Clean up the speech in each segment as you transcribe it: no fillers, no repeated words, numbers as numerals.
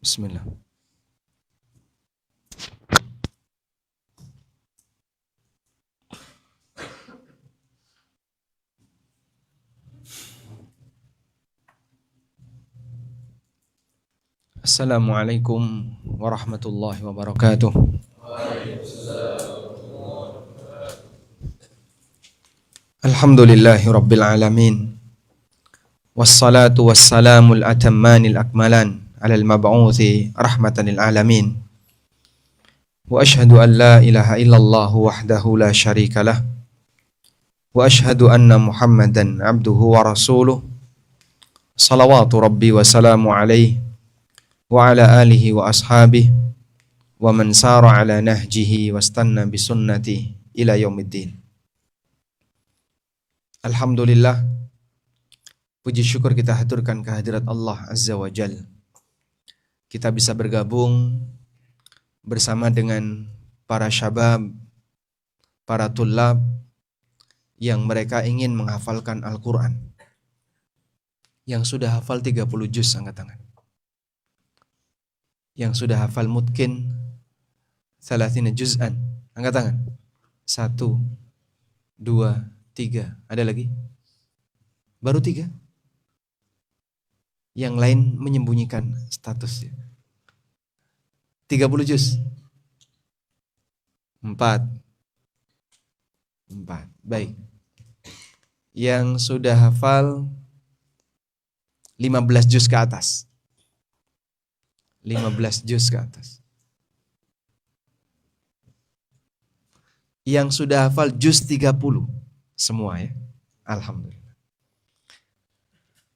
Bismillah. Assalamualaikum warahmatullahi wabarakatuh. Alhamdulillahi rabbil alamin. Wassalatu wassalamul atammanil akmalan alal mab'uthi rahmatan lil alamin. Wa ashhadu an la ilaha illallah wahdahu la syarikalah. Wa ashhadu anna Muhammadan abduhu wa rasuluh. Salawatu rabbi wa salamu alaihi wa ala alihi wa ashabihi wa man sara ala nahjihi wastanna bisunnati ila yaumiddin. Alhamdulillah, puji syukur kita haturkan kehadirat Allah Azza wa Jal. Kita bisa bergabung bersama dengan para syabab, para tullab yang mereka ingin menghafalkan Al-Quran. Yang sudah hafal 30 juz, angkat tangan. Yang sudah hafal mungkin 30 juz'an, angkat tangan. 1, 2, 3. Ada lagi? Baru 3. Yang lain menyembunyikan statusnya. 30 juz. 4. Baik. Yang sudah hafal 15 juz ke atas. 15 juz ke atas. Yang sudah hafal juz 30. Semua ya. Alhamdulillah.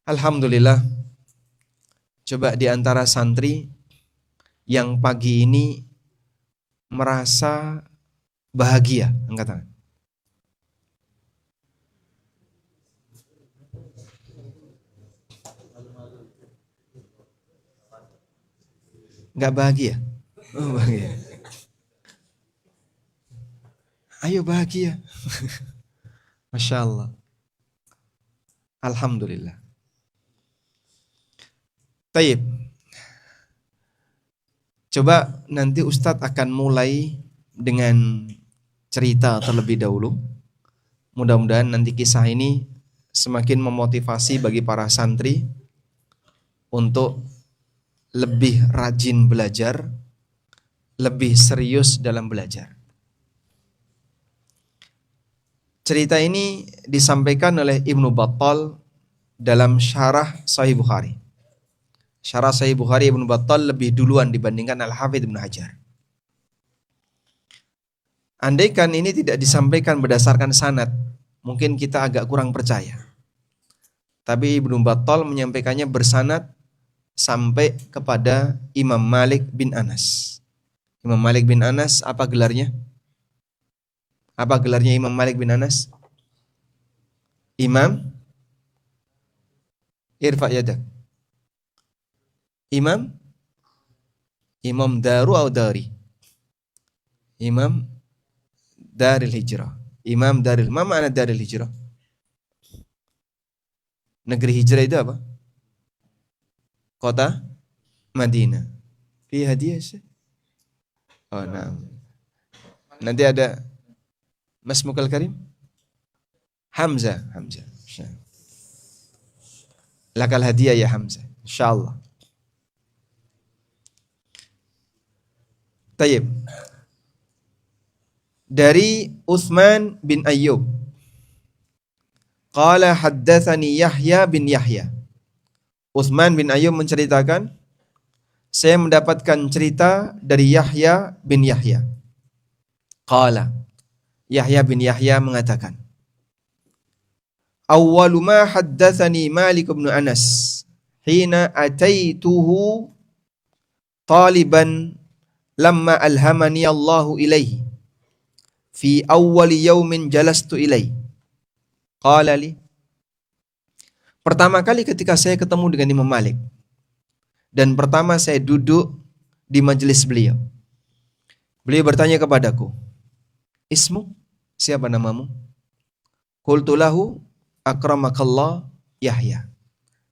Alhamdulillah. Coba di antara santri yang pagi ini merasa bahagia, angkat tangan. Enggak bahagia? Oh, bahagia. Ayo bahagia. Masya Allah. Alhamdulillah. Taib. Coba nanti Ustadz akan mulai dengan cerita terlebih dahulu. Mudah-mudahan nanti kisah ini semakin memotivasi bagi para santri untuk lebih rajin belajar, lebih serius dalam belajar. Cerita ini disampaikan oleh Ibnu Battal dalam syarah Sahih Bukhari. Syarah Sahih Bukhari Ibnu Battal lebih duluan dibandingkan Al-Hafidz Ibnu Hajar. Andaikan ini tidak disampaikan berdasarkan sanad, mungkin kita agak kurang percaya. Tapi Ibnu Battal menyampaikannya bersanad sampai kepada Imam Malik bin Anas. Imam Malik bin Anas, apa gelarnya? Apa gelarnya Imam Malik bin Anas? Imam Irfa' yadak. Imam Daru atau Dari? Imam Daril Hijrah. Imam Daril. Ma makna Daril Hijrah? Negeri hijrah itu apa? Kota Madinah. Fi hadiah sih. Oh, nah. Nanti ada Mas Mukal Karim? Hamzah. Lakal hadiah ya Hamzah. Insyaallah. Tayyib. Dari Utsman bin Ayyub. Qala haddatsani Yahya bin Yahya. Utsman bin Ayyub menceritakan, saya mendapatkan cerita dari Yahya bin Yahya. Qala, Yahya bin Yahya mengatakan, awwalu ma haddatsani Malik bin Anas hina ataituhu taliban lamma alhamani Allahu ilaihi fi awwali yaumin jalastu ilaihi. Qala li, pertama kali ketika saya ketemu dengan Imam Malik dan pertama saya duduk di majelis beliau, beliau bertanya kepadaku, ismu, siapa namamu? Qultu lahu akramakallah Yahya.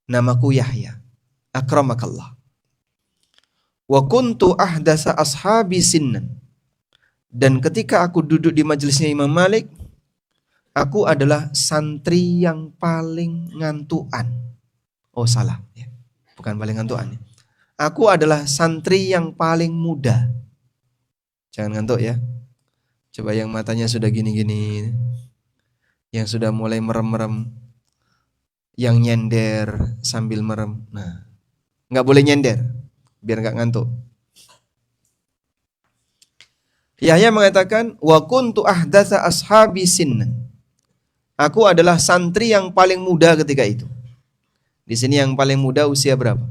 Namaku Yahya. Akramakallah. Wa kuntu ahdasa ashabi sinnan. Dan ketika aku duduk di majelisnya Imam Malik, aku adalah santri yang paling ngantuan. Oh salah, ya. Bukan paling ngantuan. Ya. Aku adalah santri yang paling muda. Jangan ngantuk ya. Coba yang matanya sudah gini-gini, yang sudah mulai merem-merem, yang nyender sambil merem. Nah, nggak boleh nyender, biar nggak ngantuk. Yahya mengatakan, wa kuntu ahdatsa ashabi sinnan. Aku adalah santri yang paling muda ketika itu. Di sini yang paling muda usia berapa?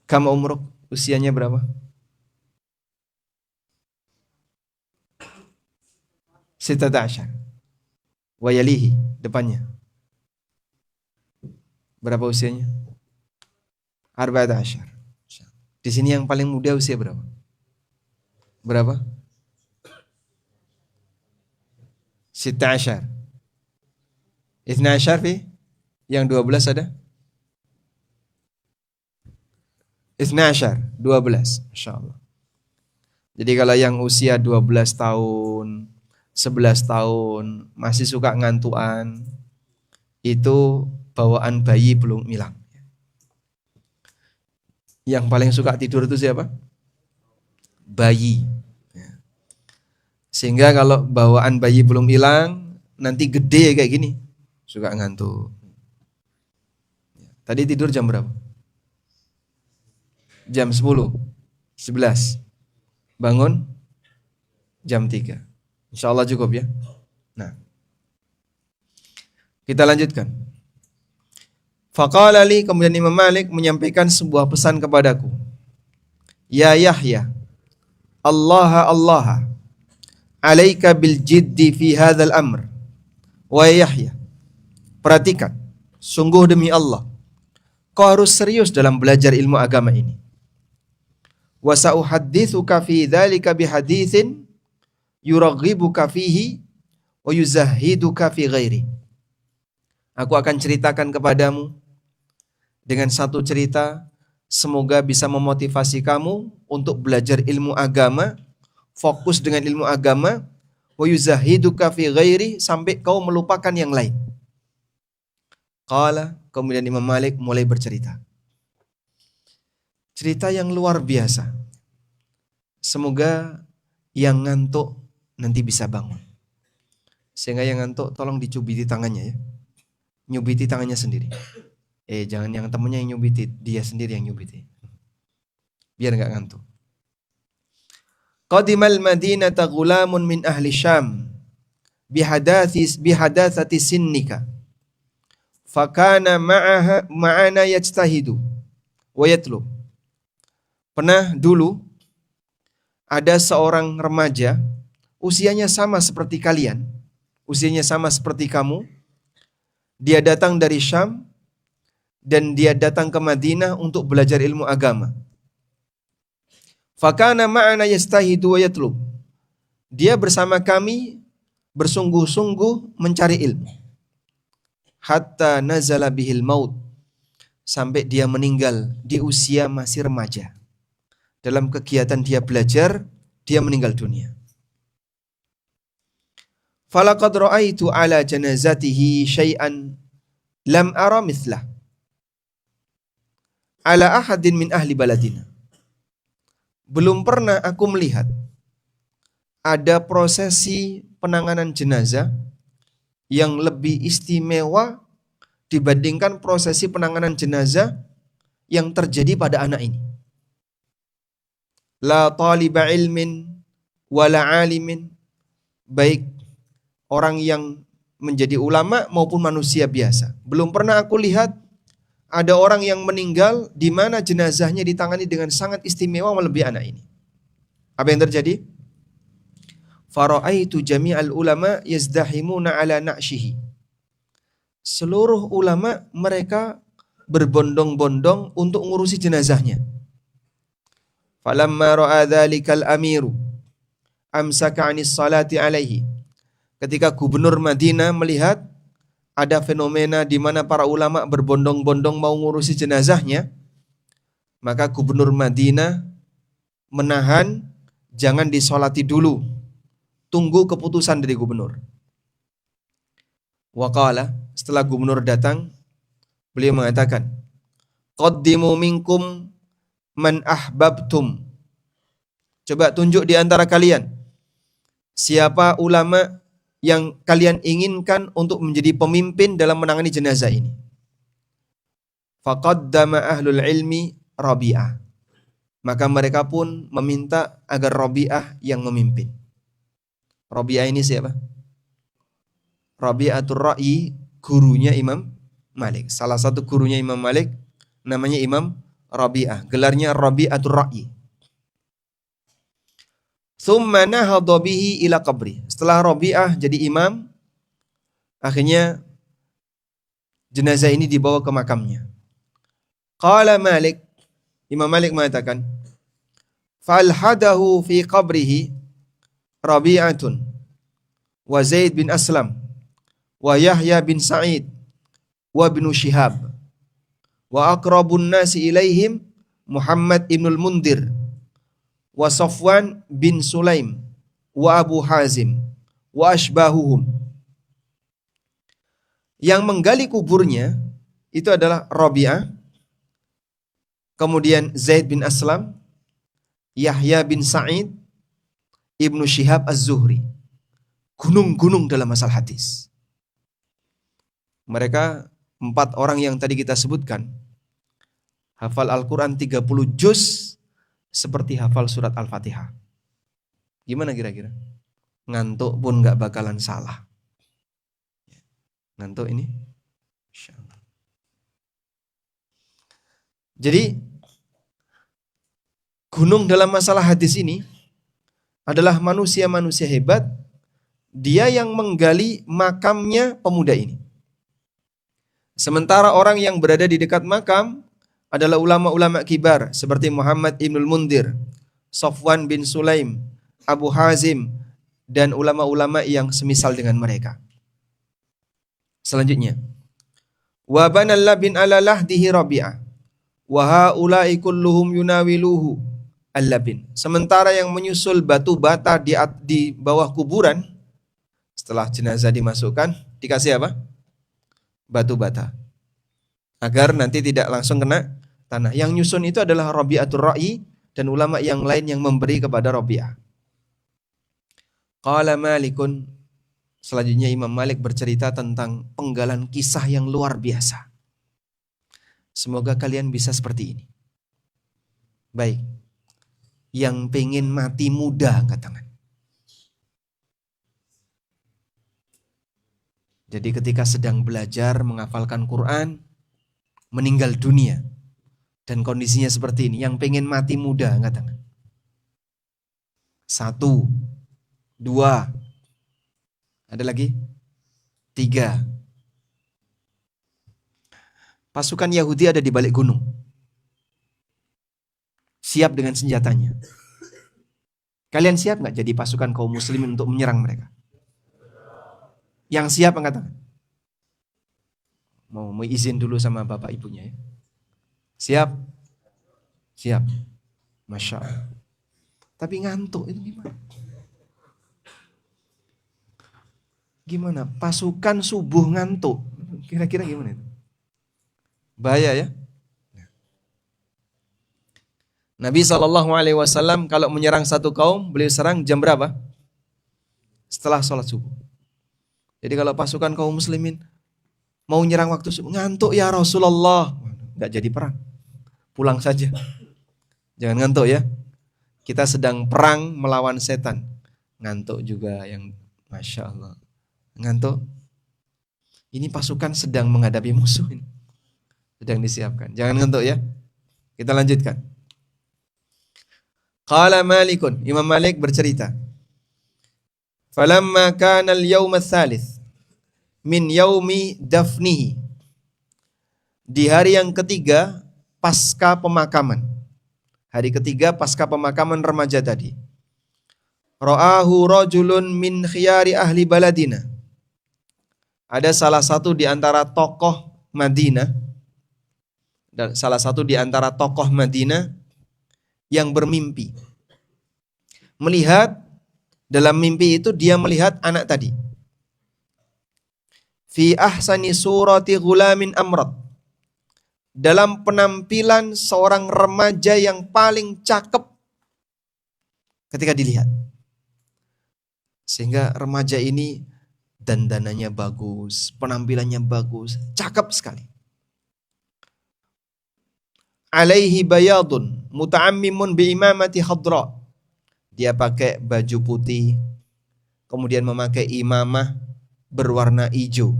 Kamu umruk, usianya berapa? Sitata asyar. Wayalihi, depannya. Berapa usianya? Arba'ata asyar. Di sini yang paling muda usia berapa? Berapa? Sita asyar. Ithna asyar fi? Yang 12 ada? Ithna asyar, 12. Masya Allah. Jadi kalau yang usia 12 tahun, 11 tahun, masih suka ngantuan, itu bawaan bayi belum hilang. Yang paling suka tidur itu siapa? Bayi. Sehingga kalau bawaan bayi belum hilang, nanti gede kayak gini, suka ngantuk. Tadi tidur jam berapa? Jam 10, 11. Bangun jam 3. Insya Allah cukup ya. Nah, kita lanjutkan. Faqala li, kemudian Imam Malik menyampaikan sebuah pesan kepadaku. Ya Yahya, Allah, alaika bil jiddi fi hadzal amr. Wahai Yahya, perhatikan, sungguh demi Allah, kau harus serius dalam belajar ilmu agama ini. Wa sa'uhadditsuka fi dzalika bihaditsin yuraghibuka fihi wa yuzahiduka fi ghairi. Aku akan ceritakan kepadamu dengan satu cerita, semoga bisa memotivasi kamu untuk belajar ilmu agama, fokus dengan ilmu agama, wa yuzahiduka fi ghairi, sampai kau melupakan yang lain. Qala, kemudian Imam Malik mulai bercerita. Cerita yang luar biasa. Semoga yang ngantuk nanti bisa bangun. Sehingga yang ngantuk tolong dicubiti tangannya ya. Nyubiti tangannya sendiri. Jangan yang temennya yang nyubiti, dia sendiri yang nyubiti. Biar enggak ngantuk. Qadimal Madinata ghulamun min ahli Syam bihadatsati sinnika. Fakana ma'ana yajtahidu wa yatlub. Pernah dulu ada seorang remaja, usianya sama seperti kalian, usianya sama seperti kamu. Dia datang dari Syam dan dia datang ke Madinah untuk belajar ilmu agama. Fakana ma'ana yastahidu wa yatlub. Dia bersama kami bersungguh-sungguh mencari ilmu. Hatta nazala bihil maut. Sampai dia meninggal di usia masih remaja. Dalam kegiatan dia belajar, dia meninggal dunia. Falaqad ra'aitu ala janazatihi syai'an lam ara mithlah ala ahadin min ahli baladina. Belum pernah aku melihat ada prosesi penanganan jenazah yang lebih istimewa dibandingkan prosesi penanganan jenazah yang terjadi pada anak ini. La taliba ilmin wala alimin, baik orang yang menjadi ulama maupun manusia biasa. Belum pernah aku lihat ada orang yang meninggal di mana jenazahnya ditangani dengan sangat istimewa melebihi anak ini. Apa yang terjadi? Fara'aitu jami'al ulama yazdahimuna ala na'shihi. Seluruh ulama mereka berbondong-bondong untuk ngurusi jenazahnya. Falamma ra'a dzalikal amiru amsaka 'anis salati alaihi. Ketika gubernur Madinah melihat ada fenomena di mana para ulama berbondong-bondong mau ngurusi jenazahnya, Maka gubernur Madinah menahan, jangan disolati dulu, tunggu keputusan dari gubernur. Waqala, setelah gubernur datang, beliau mengatakan, qaddimu minkum man ahbabtum. Coba tunjuk di antara kalian siapa ulama yang kalian inginkan untuk menjadi pemimpin dalam menangani jenazah ini. Faqaddama ahlul ilmi Rabi'ah. Maka mereka pun meminta agar Rabi'ah yang memimpin. Rabi'ah ini siapa? Rabi'atul Ra'i, gurunya Imam Malik. Salah satu gurunya Imam Malik namanya Imam Rabi'ah. Gelarnya Rabi'atul Ra'i. Tsumma nahadha bihi ila qabri. Setelah Rabi'ah jadi imam, akhirnya jenazah ini dibawa ke makamnya. Qala Malik, Imam Malik mengatakan, falhadahu fi qabrihi Rabi'atun wa Zaid bin Aslam wa Yahya bin Sa'id wa bin Shihab wa aqrabun nasi ilaihim Muhammad ibnul Mundir wa Safwan bin Sulaim wa Abu Hazim wa ashbahuhum. Yang menggali kuburnya itu adalah Rabi'ah, kemudian Zaid bin Aslam, Yahya bin Sa'id, Ibnu Shihab Az-Zuhri. Gunung-gunung dalam masalah hadis. Mereka 4 orang yang tadi kita sebutkan hafal Al-Quran 30 juz seperti hafal surat Al-Fatihah. Gimana kira-kira? Ngantuk pun gak bakalan salah. Ngantuk ini? Insyaallah. Jadi gunung dalam masalah hadis ini adalah manusia-manusia hebat. Dia yang menggali makamnya pemuda ini. Sementara orang yang berada di dekat makam adalah ulama-ulama kibar seperti Muhammad ibnul Mundir, Safwan bin Sulaim, Abu Hazim, dan ulama-ulama yang semisal dengan mereka. Selanjutnya, wa banalla bin alalahdihi Rabi'ah wa haula'i kulluhum yunawiluhu al-labin. Sementara yang menyusul batu bata di bawah kuburan, setelah jenazah dimasukkan, dikasih apa? Batu bata. Agar nanti tidak langsung kena tanah. Yang nyusun itu adalah Rabi'atul Ra'i dan ulama yang lain yang memberi kepada Rabi'ah. Qala Malikun, selanjutnya Imam Malik bercerita tentang penggalan kisah yang luar biasa. Semoga kalian bisa seperti ini. Baik. Yang pengen mati muda, angkat tangan. Jadi ketika sedang belajar menghafalkan Quran, meninggal dunia, dan kondisinya seperti ini, yang pengen mati muda, angkat tangan. 1, 2, ada lagi? 3. Pasukan Yahudi ada di balik gunung, siap dengan senjatanya. Kalian siap nggak jadi pasukan kaum muslimin untuk menyerang mereka? Yang siap angkat tangan. Mau izin dulu sama bapak ibunya ya. Siap? Siap. Masya Allah. Tapi ngantuk itu gimana? Gimana? Pasukan subuh ngantuk. Kira-kira gimana itu? Bahaya ya. Nabi SAW kalau menyerang satu kaum, beliau serang jam berapa? Setelah sholat subuh. Jadi kalau pasukan kaum muslimin mau nyerang waktu subuh, ngantuk ya Rasulullah, nggak jadi perang, pulang saja. Jangan ngantuk ya. Kita sedang perang melawan setan, ngantuk juga yang Masya Allah. Ngantuk. Ini pasukan sedang menghadapi musuh ini, sedang disiapkan. Jangan ngantuk ya. Kita lanjutkan. Qala Malikun, Imam Malik bercerita, falamma kana al-yawm ats-tsalits min yaumi dafnihi, di hari yang ketiga pasca pemakaman, hari ketiga pasca pemakaman remaja tadi, ra'ahu rajulun min khiyari ahli baladina, ada salah satu di antara tokoh Madinah Dan salah satu di antara tokoh Madinah yang bermimpi. Melihat, dalam mimpi itu dia melihat anak tadi. Fi ahsani surati ghulamin amrad. Dalam penampilan seorang remaja yang paling cakep ketika dilihat. Sehingga remaja ini dandanannya bagus, penampilannya bagus, cakep sekali. Alaihi bayadun muta'ammimun biimamati khadra. Dia pakai baju putih, kemudian memakai imamah berwarna hijau.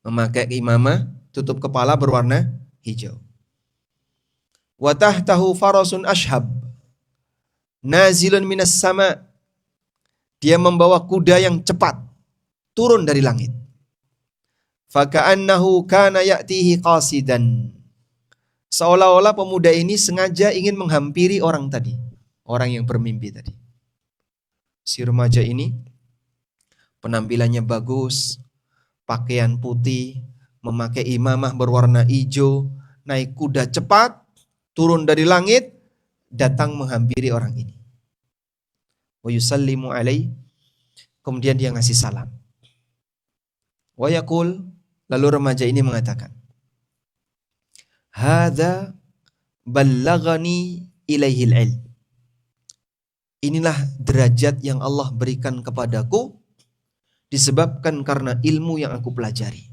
Memakai imamah tutup kepala berwarna hijau. Wa tahtahu farasun ashhab nazilun minas sama. Dia membawa kuda yang cepat turun dari langit. Faka'annahu kana ya'tihi qasidan. Seolah-olah pemuda ini sengaja ingin menghampiri orang tadi, orang yang bermimpi tadi. Si remaja ini penampilannya bagus, pakaian putih, memakai imamah berwarna hijau, naik kuda cepat, turun dari langit, datang menghampiri orang ini. Wa yusallimu alaihi, kemudian dia ngasih salam. Wa yaqul, lalu remaja ini mengatakan, hadza ballaghani ilaihil ilm. Inilah derajat yang Allah berikan kepadaku disebabkan karena ilmu yang aku pelajari.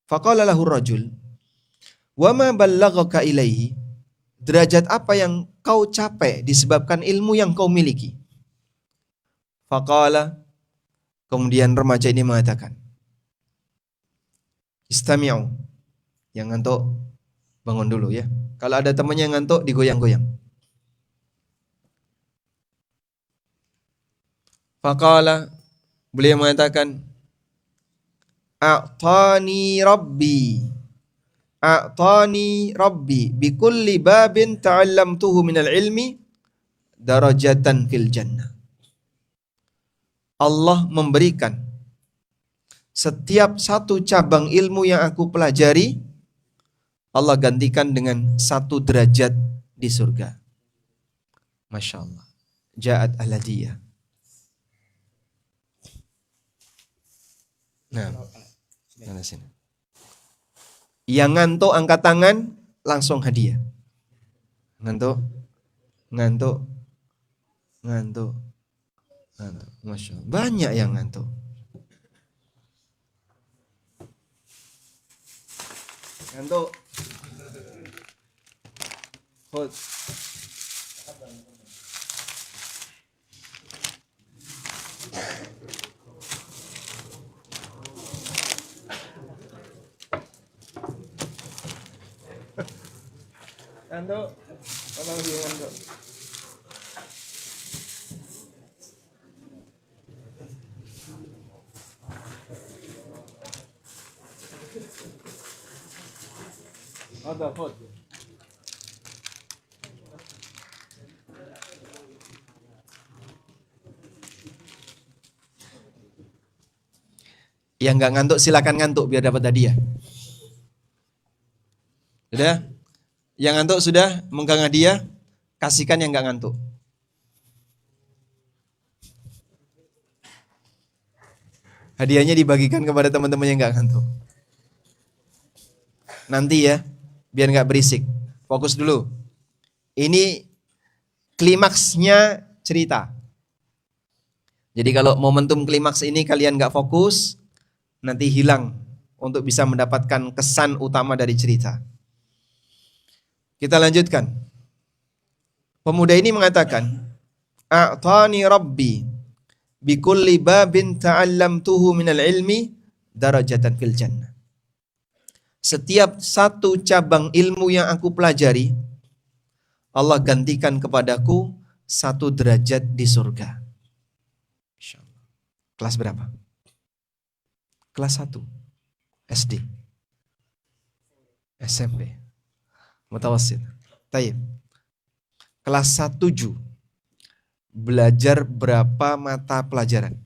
Faqala lahu rajul, wa ma ballaghaka ilaihi? Derajat apa yang kau capai disebabkan ilmu yang kau miliki? Faqala, kemudian remaja ini mengatakan, istami'u. Yang ngantuk bangun dulu ya. Kalau ada temannya yang ngantuk digoyang-goyang. Faqala, beliau mengatakan, a'tani rabbi bikulli babin ta'allamtuhu minal ilmi darajatan fil jannah. Allah memberikan setiap satu cabang ilmu yang aku pelajari, Allah gantikan dengan 1 derajat di surga. Masya Allah. Ja'at al-hadiyah. Nah, mana sini? Yang ngantuk angkat tangan, langsung hadiah. Ngantuk. Masya Allah. Banyak yang ngantuk. Ngantuk. Hold. Ngantuk. Tolong dia ngantuk. Ada hold. Yang nggak ngantuk silakan ngantuk biar dapat hadiah. Sudah? Yang ngantuk sudah megang hadiah, kasihkan yang nggak ngantuk. Hadiahnya dibagikan kepada teman-teman yang nggak ngantuk. Nanti ya, biar nggak berisik. Fokus dulu. Ini klimaksnya cerita. Jadi kalau momentum klimaks ini kalian nggak fokus, nanti hilang untuk bisa mendapatkan kesan utama dari cerita. Kita lanjutkan. Pemuda ini mengatakan, a'tani rabbi bikulli babin ta'allamtuhu minal ilmi darajatan fil jannah. Setiap satu cabang ilmu yang aku pelajari, Allah gantikan kepadaku 1 derajat di surga. Kelas berapa? Kelas 1 SD, SMP, mutawassit. Taib. Kelas 1 belajar berapa mata pelajaran?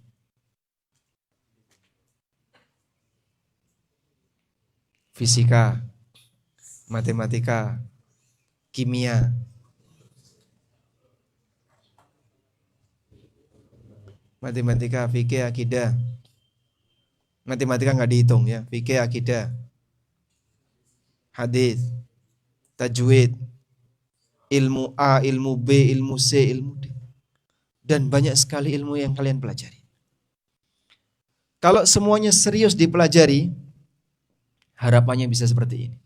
fisika, matematika, kimia. Matematika, fikih, akidah. Matematika nggak dihitung ya, fikih, akidah, hadis, tajwid, ilmu A, ilmu B, ilmu C, ilmu D. Dan banyak sekali ilmu yang kalian pelajari. Kalau semuanya serius dipelajari, harapannya bisa seperti ini.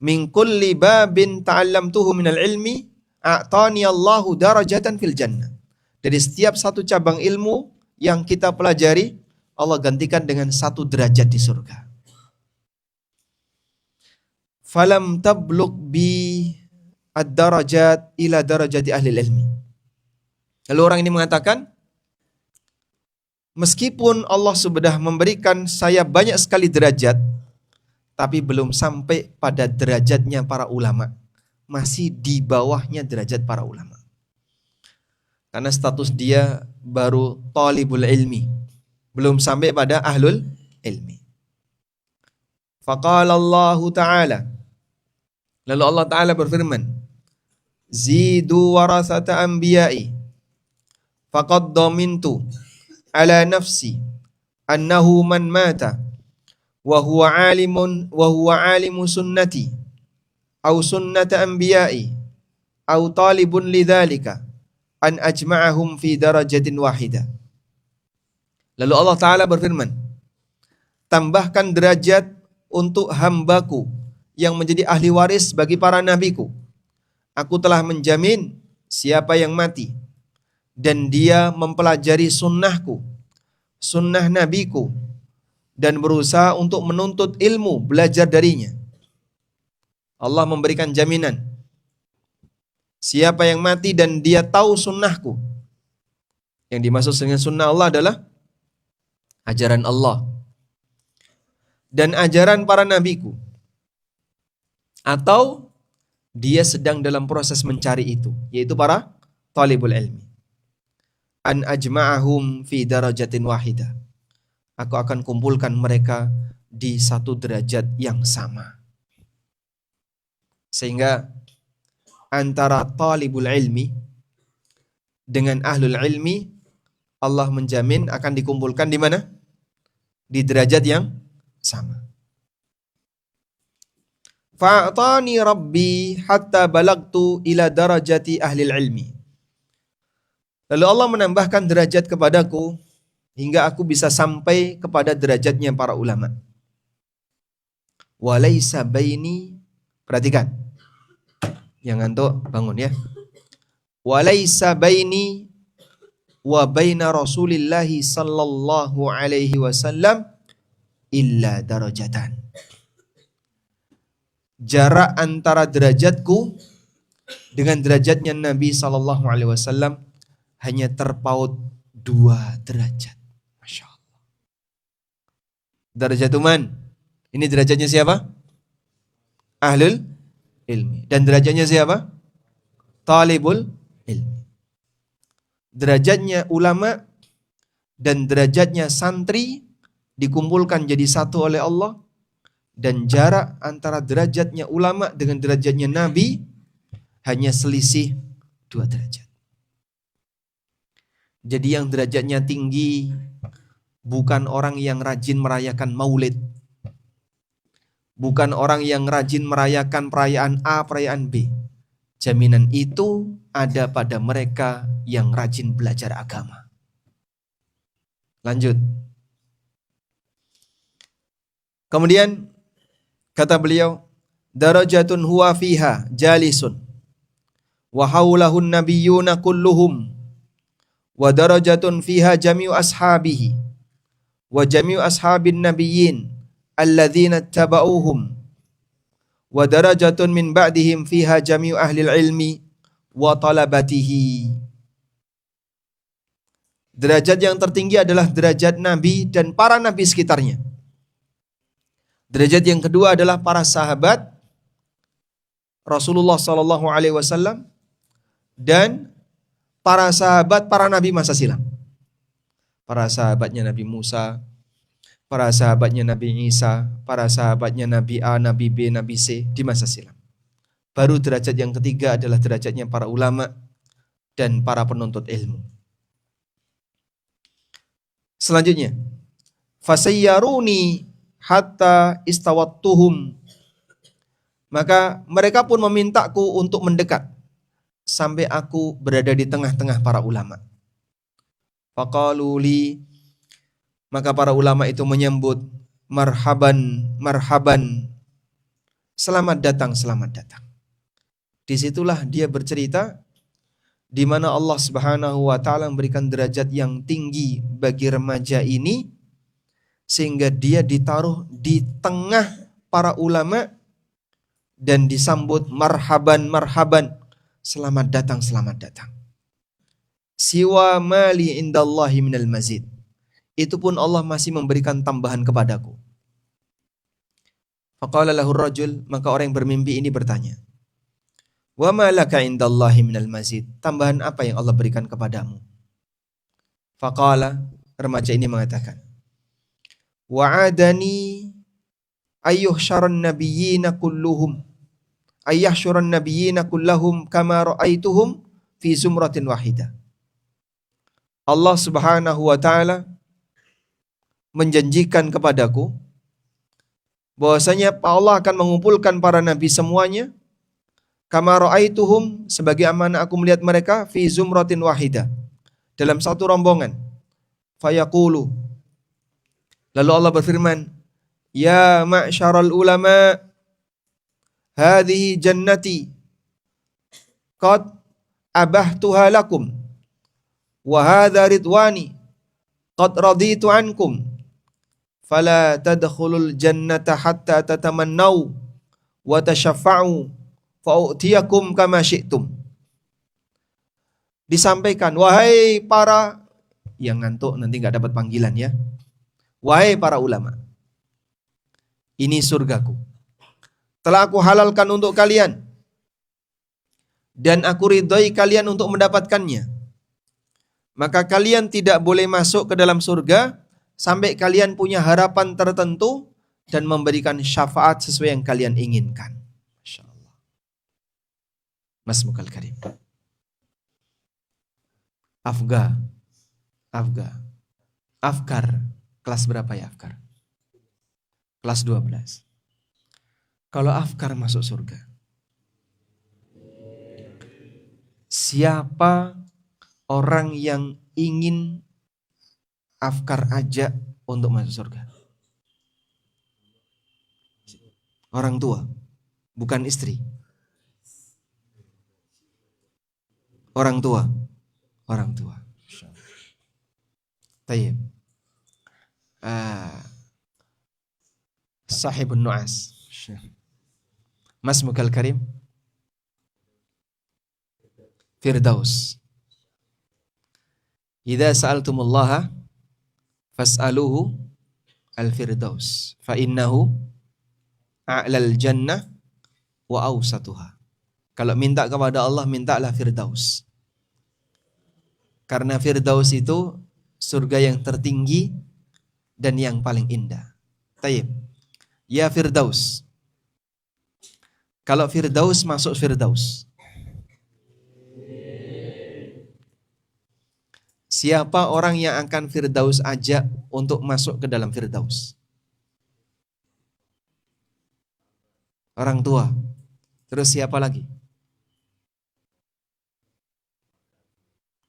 Min kulli babin ta'allamtuhu minal ilmi a'tani Allahu darajatan fil jannah. Dari setiap satu cabang ilmu yang kita pelajari, Allah gantikan dengan satu derajat di surga. Falam tablugh bi ad-darajat ila darajati ahli ilmi. Lalu orang ini mengatakan, meskipun Allah sudah memberikan saya banyak sekali derajat, tapi belum sampai pada derajatnya para ulama. Masih di bawahnya derajat para ulama. Karena status dia baru talibul ilmi. Belum sampai pada ahlul ilmi. Faqala Allah Ta'ala. Lalu Allah Ta'ala berfirman, Zidu warasata anbiya'i. Faqad domintu ala nafsi annahu man mata wa huwa alimu sunnati au sunnata anbiya'i au talibun lidzalika an ajma'ahum fi darajatin wahida. Lalu Allah Ta'ala berfirman, tambahkan derajat untuk hambaku yang menjadi ahli waris bagi para nabiku. Aku telah menjamin siapa yang mati dan dia mempelajari sunnahku, sunnah nabiku, dan berusaha untuk menuntut ilmu, belajar darinya. Allah memberikan jaminan. Siapa yang mati dan dia tahu sunnahku. Yang dimaksud dengan sunnah Allah adalah ajaran Allah dan ajaran para nabiku. Atau dia sedang dalam proses mencari itu, yaitu para talibul ilmi. An ajma'ahum fi darajatin wahidah. Aku akan kumpulkan mereka di satu derajat yang sama. Sehingga antara talibul ilmi dengan ahlul ilmi, Allah menjamin akan dikumpulkan di mana? Di derajat yang sama. Fa'atani rabbi hatta balagtu ila darajati ahlil ilmi. Lalu Allah menambahkan derajat kepadaku hingga aku bisa sampai kepada derajatnya para ulama. Walaysa baini, perhatikan. Yang ngantuk bangun ya. Walaysa baini wa baina Rasulillahi sallallahu alaihi wasallam illa darajatan. Jarak antara derajatku dengan derajatnya Nabi sallallahu alaihi wasallam hanya terpaut 2 derajat. Masya Allah. Darajatul man. Ini derajatnya siapa? Ahlul ilmi. Dan derajatnya siapa? Talibul ilmi. Derajatnya ulama dan derajatnya santri dikumpulkan jadi satu oleh Allah. Dan jarak antara derajatnya ulama dengan derajatnya Nabi hanya selisih 2 derajat. Jadi yang derajatnya tinggi bukan orang yang rajin merayakan maulid. Bukan orang yang rajin merayakan perayaan A, perayaan B. Jaminan itu ada pada mereka yang rajin belajar agama. Lanjut. Kemudian kata beliau, darajatun huwa fiha jalisun wa haulahun nabiyyuna kulluhum wa darajatun fiha jami'u ashabihi wa jami'u ashabin nabiyyin alladzina tabauhum wa darajatun min ba'dihim fiha jami'u ahlil ilmi wa talabatihi. Derajat yang tertinggi adalah derajat Nabi dan para nabi sekitarnya. Derajat yang kedua adalah para sahabat Rasulullah sallallahu alaihi wasallam dan para sahabat para nabi masa silam. Para sahabatnya Nabi Musa, para sahabatnya Nabi Isa, para sahabatnya Nabi A, Nabi B, Nabi C di masa silam. Baru derajat yang ketiga adalah derajatnya para ulama dan para penuntut ilmu. Selanjutnya, fasayyaruni hatta istawattuhum. Maka mereka pun memintaku untuk mendekat sampai aku berada di tengah-tengah para ulama. Faqaluli, maka para ulama itu menyambut, marhaban, marhaban, selamat datang, selamat datang. Disitulah dia bercerita di mana Allah Subhanahu wa taala memberikan derajat yang tinggi bagi remaja ini sehingga dia ditaruh di tengah para ulama dan disambut marhaban, marhaban, selamat datang, selamat datang. Siwa mali indallahi minal mazid. Itu pun Allah masih memberikan tambahan kepadaku. Faqala lahu rajul, maka orang yang bermimpi ini bertanya, wa ma laka indallahi minal mazid. Tambahan apa yang Allah berikan kepadamu? Faqala, remaja ini mengatakan, wa'adani ayyuhsyaran nabiyyina kulluhum ayyahsyuran nabiyyina kullahum kama ra'aituhum fi zumratin wahidah. Allah Subhanahu wa taala menjanjikan kepadaku bahwasanya Allah akan mengumpulkan para nabi semuanya kama ra'aituhum, sebagaimana aku melihat mereka fi zumratin wahidah, dalam satu rombongan. Fayaqulu, lalu Allah berfirman, ya ma'syaral ulama, hadhihi jannati qad abahtuha lakum wa hadha ridwani qad raditu ankum fala tadkhulul jannata hatta tatamannau wa tashaffa'u fa'utiyakum kama syi'tum. Disampaikan, wahai para yang ngantuk nanti enggak dapat panggilan ya. Wahai para ulama, ini surgaku. Telah aku halalkan untuk kalian dan aku ridhoi kalian untuk mendapatkannya. Maka kalian tidak boleh masuk ke dalam surga sampai kalian punya harapan tertentu dan memberikan syafaat sesuai yang kalian inginkan. Masya Allah. Mas Mukal Karim. Afkar. Kelas berapa ya Afkar? Kelas 12. Kalau Afkar masuk surga, siapa orang yang ingin Afkar ajak untuk masuk surga? Orang tua, bukan istri. Orang tua. Tayyib. Sahibun Nu'as. Mas Mukal Karim. Firdaus. Idza sa'altumullaha fas'aluhu al-firdaus fa innahu a'lal jannah wa awsatuha. Kalau minta kepada Allah, mintalah Firdaus. Karena Firdaus itu surga yang tertinggi dan yang paling indah. Tayyib. Ya Firdaus. Kalau Firdaus masuk Firdaus. Siapa orang yang akan Firdaus ajak untuk masuk ke dalam Firdaus? Orang tua. Terus siapa lagi?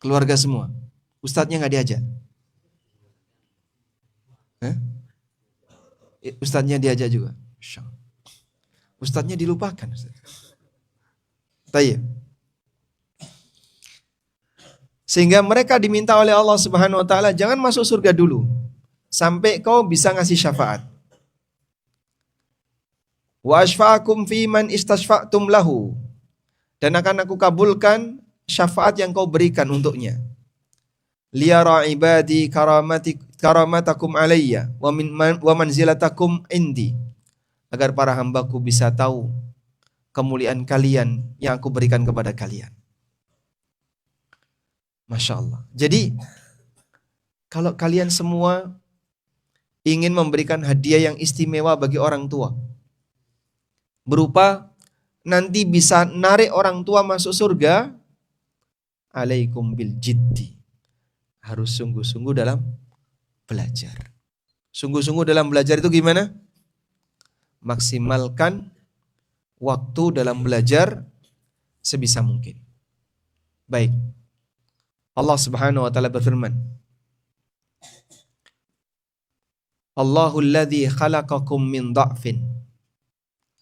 Keluarga semua. Ustadznya nggak diajak? Ustadznya diajak juga. Ustadznya dilupakan. Tayyib. Sehingga mereka diminta oleh Allah Subhanahu wa taala, jangan masuk surga dulu sampai kau bisa ngasih syafaat. Wa asfa'akum fi man istashfa'tum lahu. Dan akan aku kabulkan syafaat yang kau berikan untuknya. Liyara ibadi karamatakum alayya wa manzilatakum indi. Agar para hambaku bisa tahu kemuliaan kalian yang aku berikan kepada kalian. Masya Allah. Jadi kalau kalian semua ingin memberikan hadiah yang istimewa bagi orang tua. Berupa nanti bisa narik orang tua masuk surga, alaikum bil jiddi. Harus sungguh-sungguh dalam belajar. Sungguh-sungguh dalam belajar itu gimana? Maksimalkan waktu dalam belajar sebisa mungkin. Baik. Allah Subhanahu wa taala berfirman, Allahul ladzi khalaqakum min dha'fin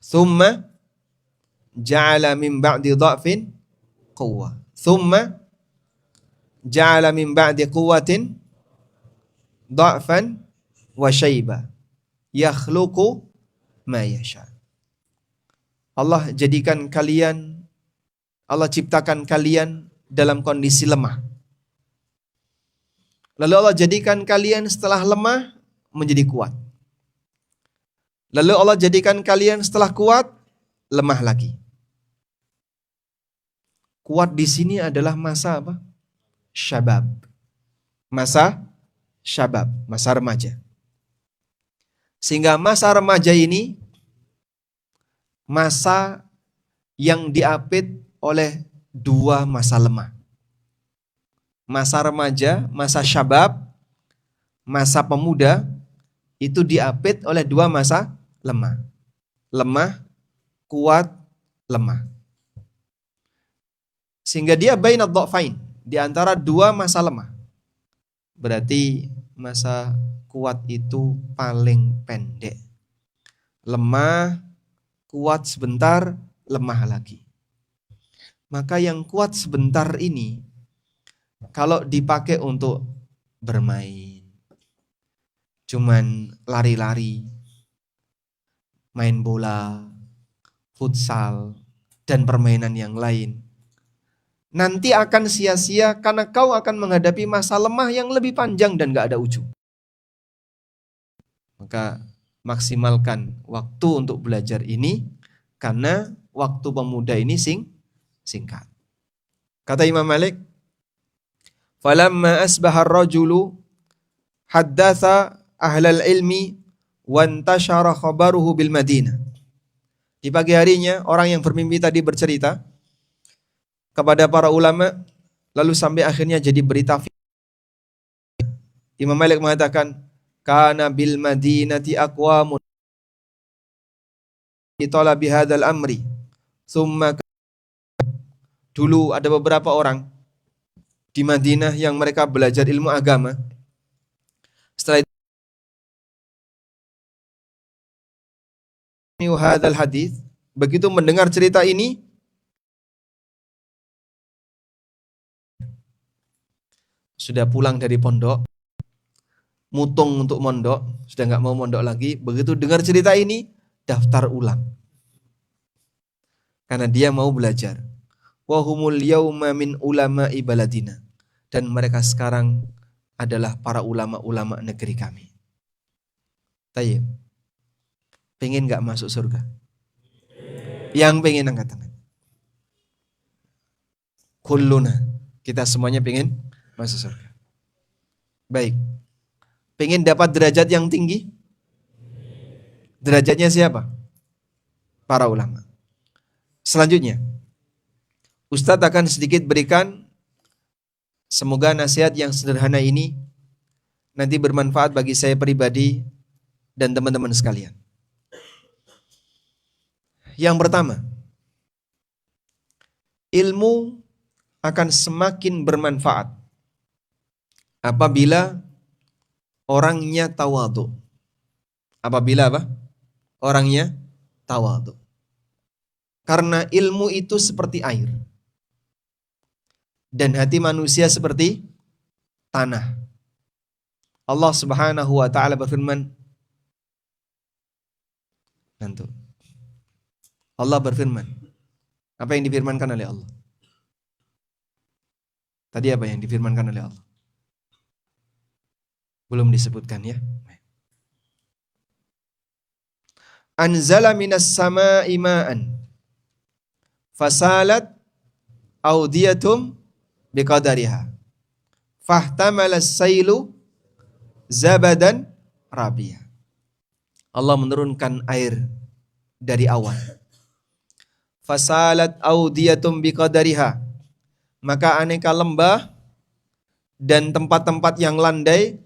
thumma ja'ala min ba'di dha'fin quwwah thumma ja'ala min ba'di quwwatin dha'fan wa syaiba yakhluqu ma yasha. Allah ciptakan kalian dalam kondisi lemah. Lalu Allah jadikan kalian setelah lemah menjadi kuat. Lalu Allah jadikan kalian setelah kuat lemah lagi. Kuat di sini adalah masa apa? Syabab. Masa syabab, masa remaja. Sehingga masa remaja ini masa yang diapit oleh dua masa lemah. Masa remaja, masa syabab, masa pemuda itu diapit oleh dua masa lemah. Lemah, kuat, lemah. Sehingga dia bainad dha'fain, di antara dua masa lemah. Berarti masa kuat itu paling pendek. Lemah, kuat sebentar, lemah lagi. Maka yang kuat sebentar ini kalau dipakai untuk bermain, cuman lari-lari, main bola, futsal, dan permainan yang lain, nanti akan sia-sia karena kau akan menghadapi masa lemah yang lebih panjang dan gak ada ujung. Maka maksimalkan waktu untuk belajar ini karena waktu pemuda ini singkat. Kata Imam Malik, falamma asbaha ar-rajulu haddatha ahlal ilmi wa intashara khabaruhu bil Madinah. Di pagi harinya orang yang bermimpi tadi bercerita kepada para ulama, lalu sampai akhirnya jadi berita. Imam Malik mengatakan, kana bil Madinati aqwamun talabi hadzal amri. Dulu ada beberapa orang di Madinah yang mereka belajar ilmu agama. Setelah itu hadzal hadis, begitu mendengar cerita ini, sudah pulang dari pondok, mutung untuk mondok, sudah nggak mau mondok lagi. Begitu dengar cerita ini, daftar ulang. Karena dia mau belajar. Wa humul yauma min ulama'i baladina. Dan mereka sekarang adalah para ulama-ulama negeri kami. Tayyib. Pengen nggak masuk surga? Yang pengen angkat tangan. Kulluna. Kita semuanya pengen masuk surga. Baik. Pengen dapat derajat yang tinggi? Derajatnya siapa? Para ulama. Selanjutnya, Ustadz akan sedikit berikan, semoga nasihat yang sederhana ini nanti bermanfaat bagi saya pribadi dan teman-teman sekalian. Yang pertama, ilmu akan semakin bermanfaat apabila orangnya tawadhu. Apabila apa? Orangnya tawadhu. Karena ilmu itu seperti air. Dan hati manusia seperti tanah. Allah Subhanahu wa taala berfirman, Allah berfirman. Apa yang difirmankan oleh Allah? Tadi apa yang difirmankan oleh Allah? Belum disebutkan ya. Anzala minas sama'i ma'an fasalat audiyatum biqadariha fahtamala as-sailu zabadan rabiyah. Allah menurunkan air dari awan. Fasalat audiyatum biqadariha. Maka aneka lembah dan tempat-tempat yang landai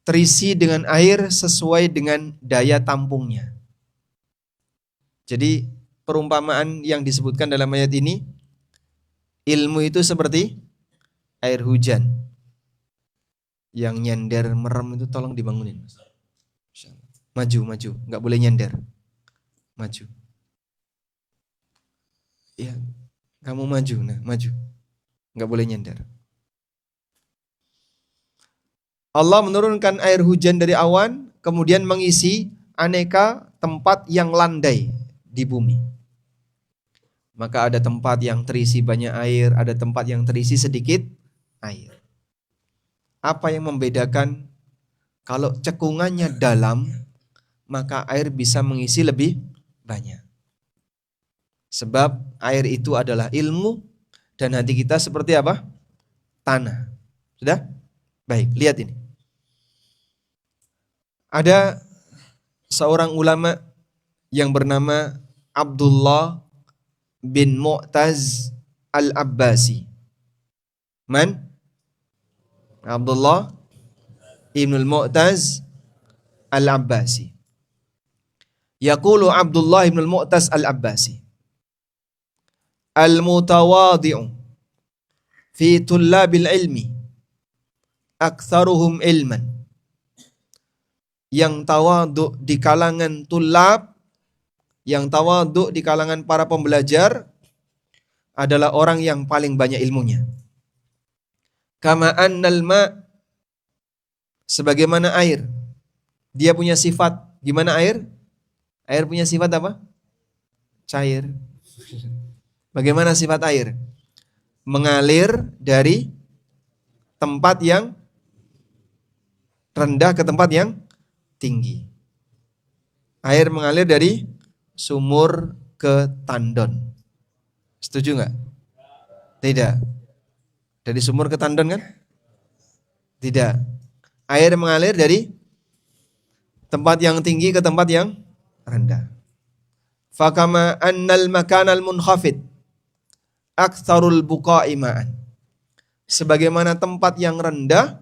terisi dengan air sesuai dengan daya tampungnya. Jadi perumpamaan yang disebutkan dalam ayat ini, ilmu itu seperti air hujan. Yang nyender merem itu tolong dibangunin. Maju, nggak boleh nyender. Maju. Ya, kamu maju, maju. Nggak boleh nyender. Allah menurunkan air hujan dari awan, kemudian mengisi aneka tempat yang landai di bumi. Maka ada tempat yang terisi banyak air, ada tempat yang terisi sedikit air. Apa yang membedakan? Kalau cekungannya dalam, maka air bisa mengisi lebih banyak. Sebab air itu adalah ilmu dan hati kita seperti apa? Tanah. Sudah? Baik, lihat ini. Ada seorang ulama yang bernama Abdullah bin Mu'taz al-Abbasi. Man? Abdullah ibn al-Mu'taz al-Abbasi. Yaqulu Abdullah ibn al-Mu'taz al-Abbasi. Al-mutawadi'u fi tullabil ilmi aktsaruhum ilman. Yang tawadhu di kalangan tulab, yang tawadhu di kalangan para pembelajar adalah orang yang paling banyak ilmunya. Kama annal ma, sebagaimana air, dia punya sifat. Gimana air? Air punya sifat apa? Cair. Bagaimana sifat air? Mengalir dari tempat yang rendah ke tempat yang tinggi. Air mengalir dari sumur ke tandon. Setuju nggak? Tidak. Dari sumur ke tandon kan? Tidak. Air mengalir dari tempat yang tinggi ke tempat yang rendah. Fakama annal makanal munkhafid aktsarul buqa'i ma'an. Sebagaimana tempat yang rendah,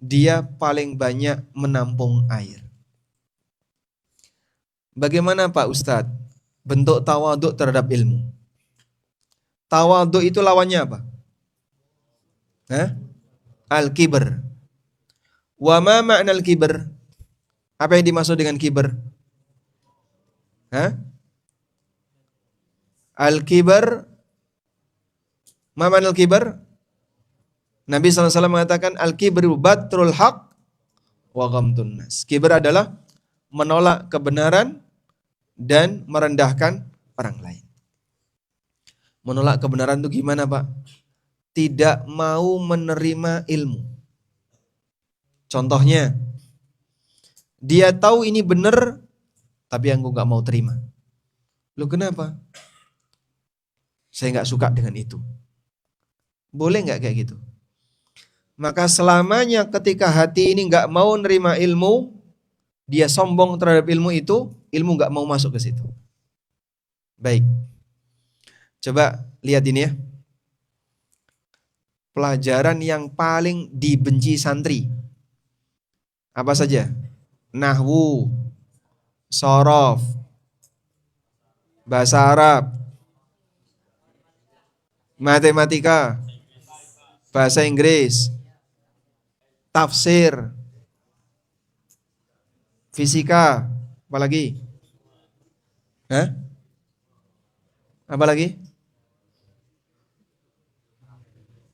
dia paling banyak menampung air. Bagaimana Pak Ustadz bentuk tawaduk terhadap ilmu? Tawaduk itu lawannya apa? Al-kibr. Wa ma ma'nal kibr? Apa yang dimaksud dengan kibr? Al-kibr. Ma ma'nal kibr? Nabi SAW mengatakan al-kibru batrul haq wa ghamtun nas. Kibr adalah menolak kebenaran dan merendahkan orang lain. Menolak kebenaran itu gimana Pak? Tidak mau menerima ilmu. Contohnya, dia tahu ini benar, tapi aku gak mau terima. Loh kenapa? Saya gak suka dengan itu. Boleh gak kayak gitu? Maka selamanya ketika hati ini gak mau nerima ilmu, dia sombong terhadap ilmu itu, ilmu gak mau masuk ke situ. Baik. Coba lihat ini ya. Pelajaran yang paling dibenci santri. Apa saja? Nahwu, shorof, bahasa Arab, matematika, bahasa Inggris, tafsir, fisika, apa lagi? Apa lagi?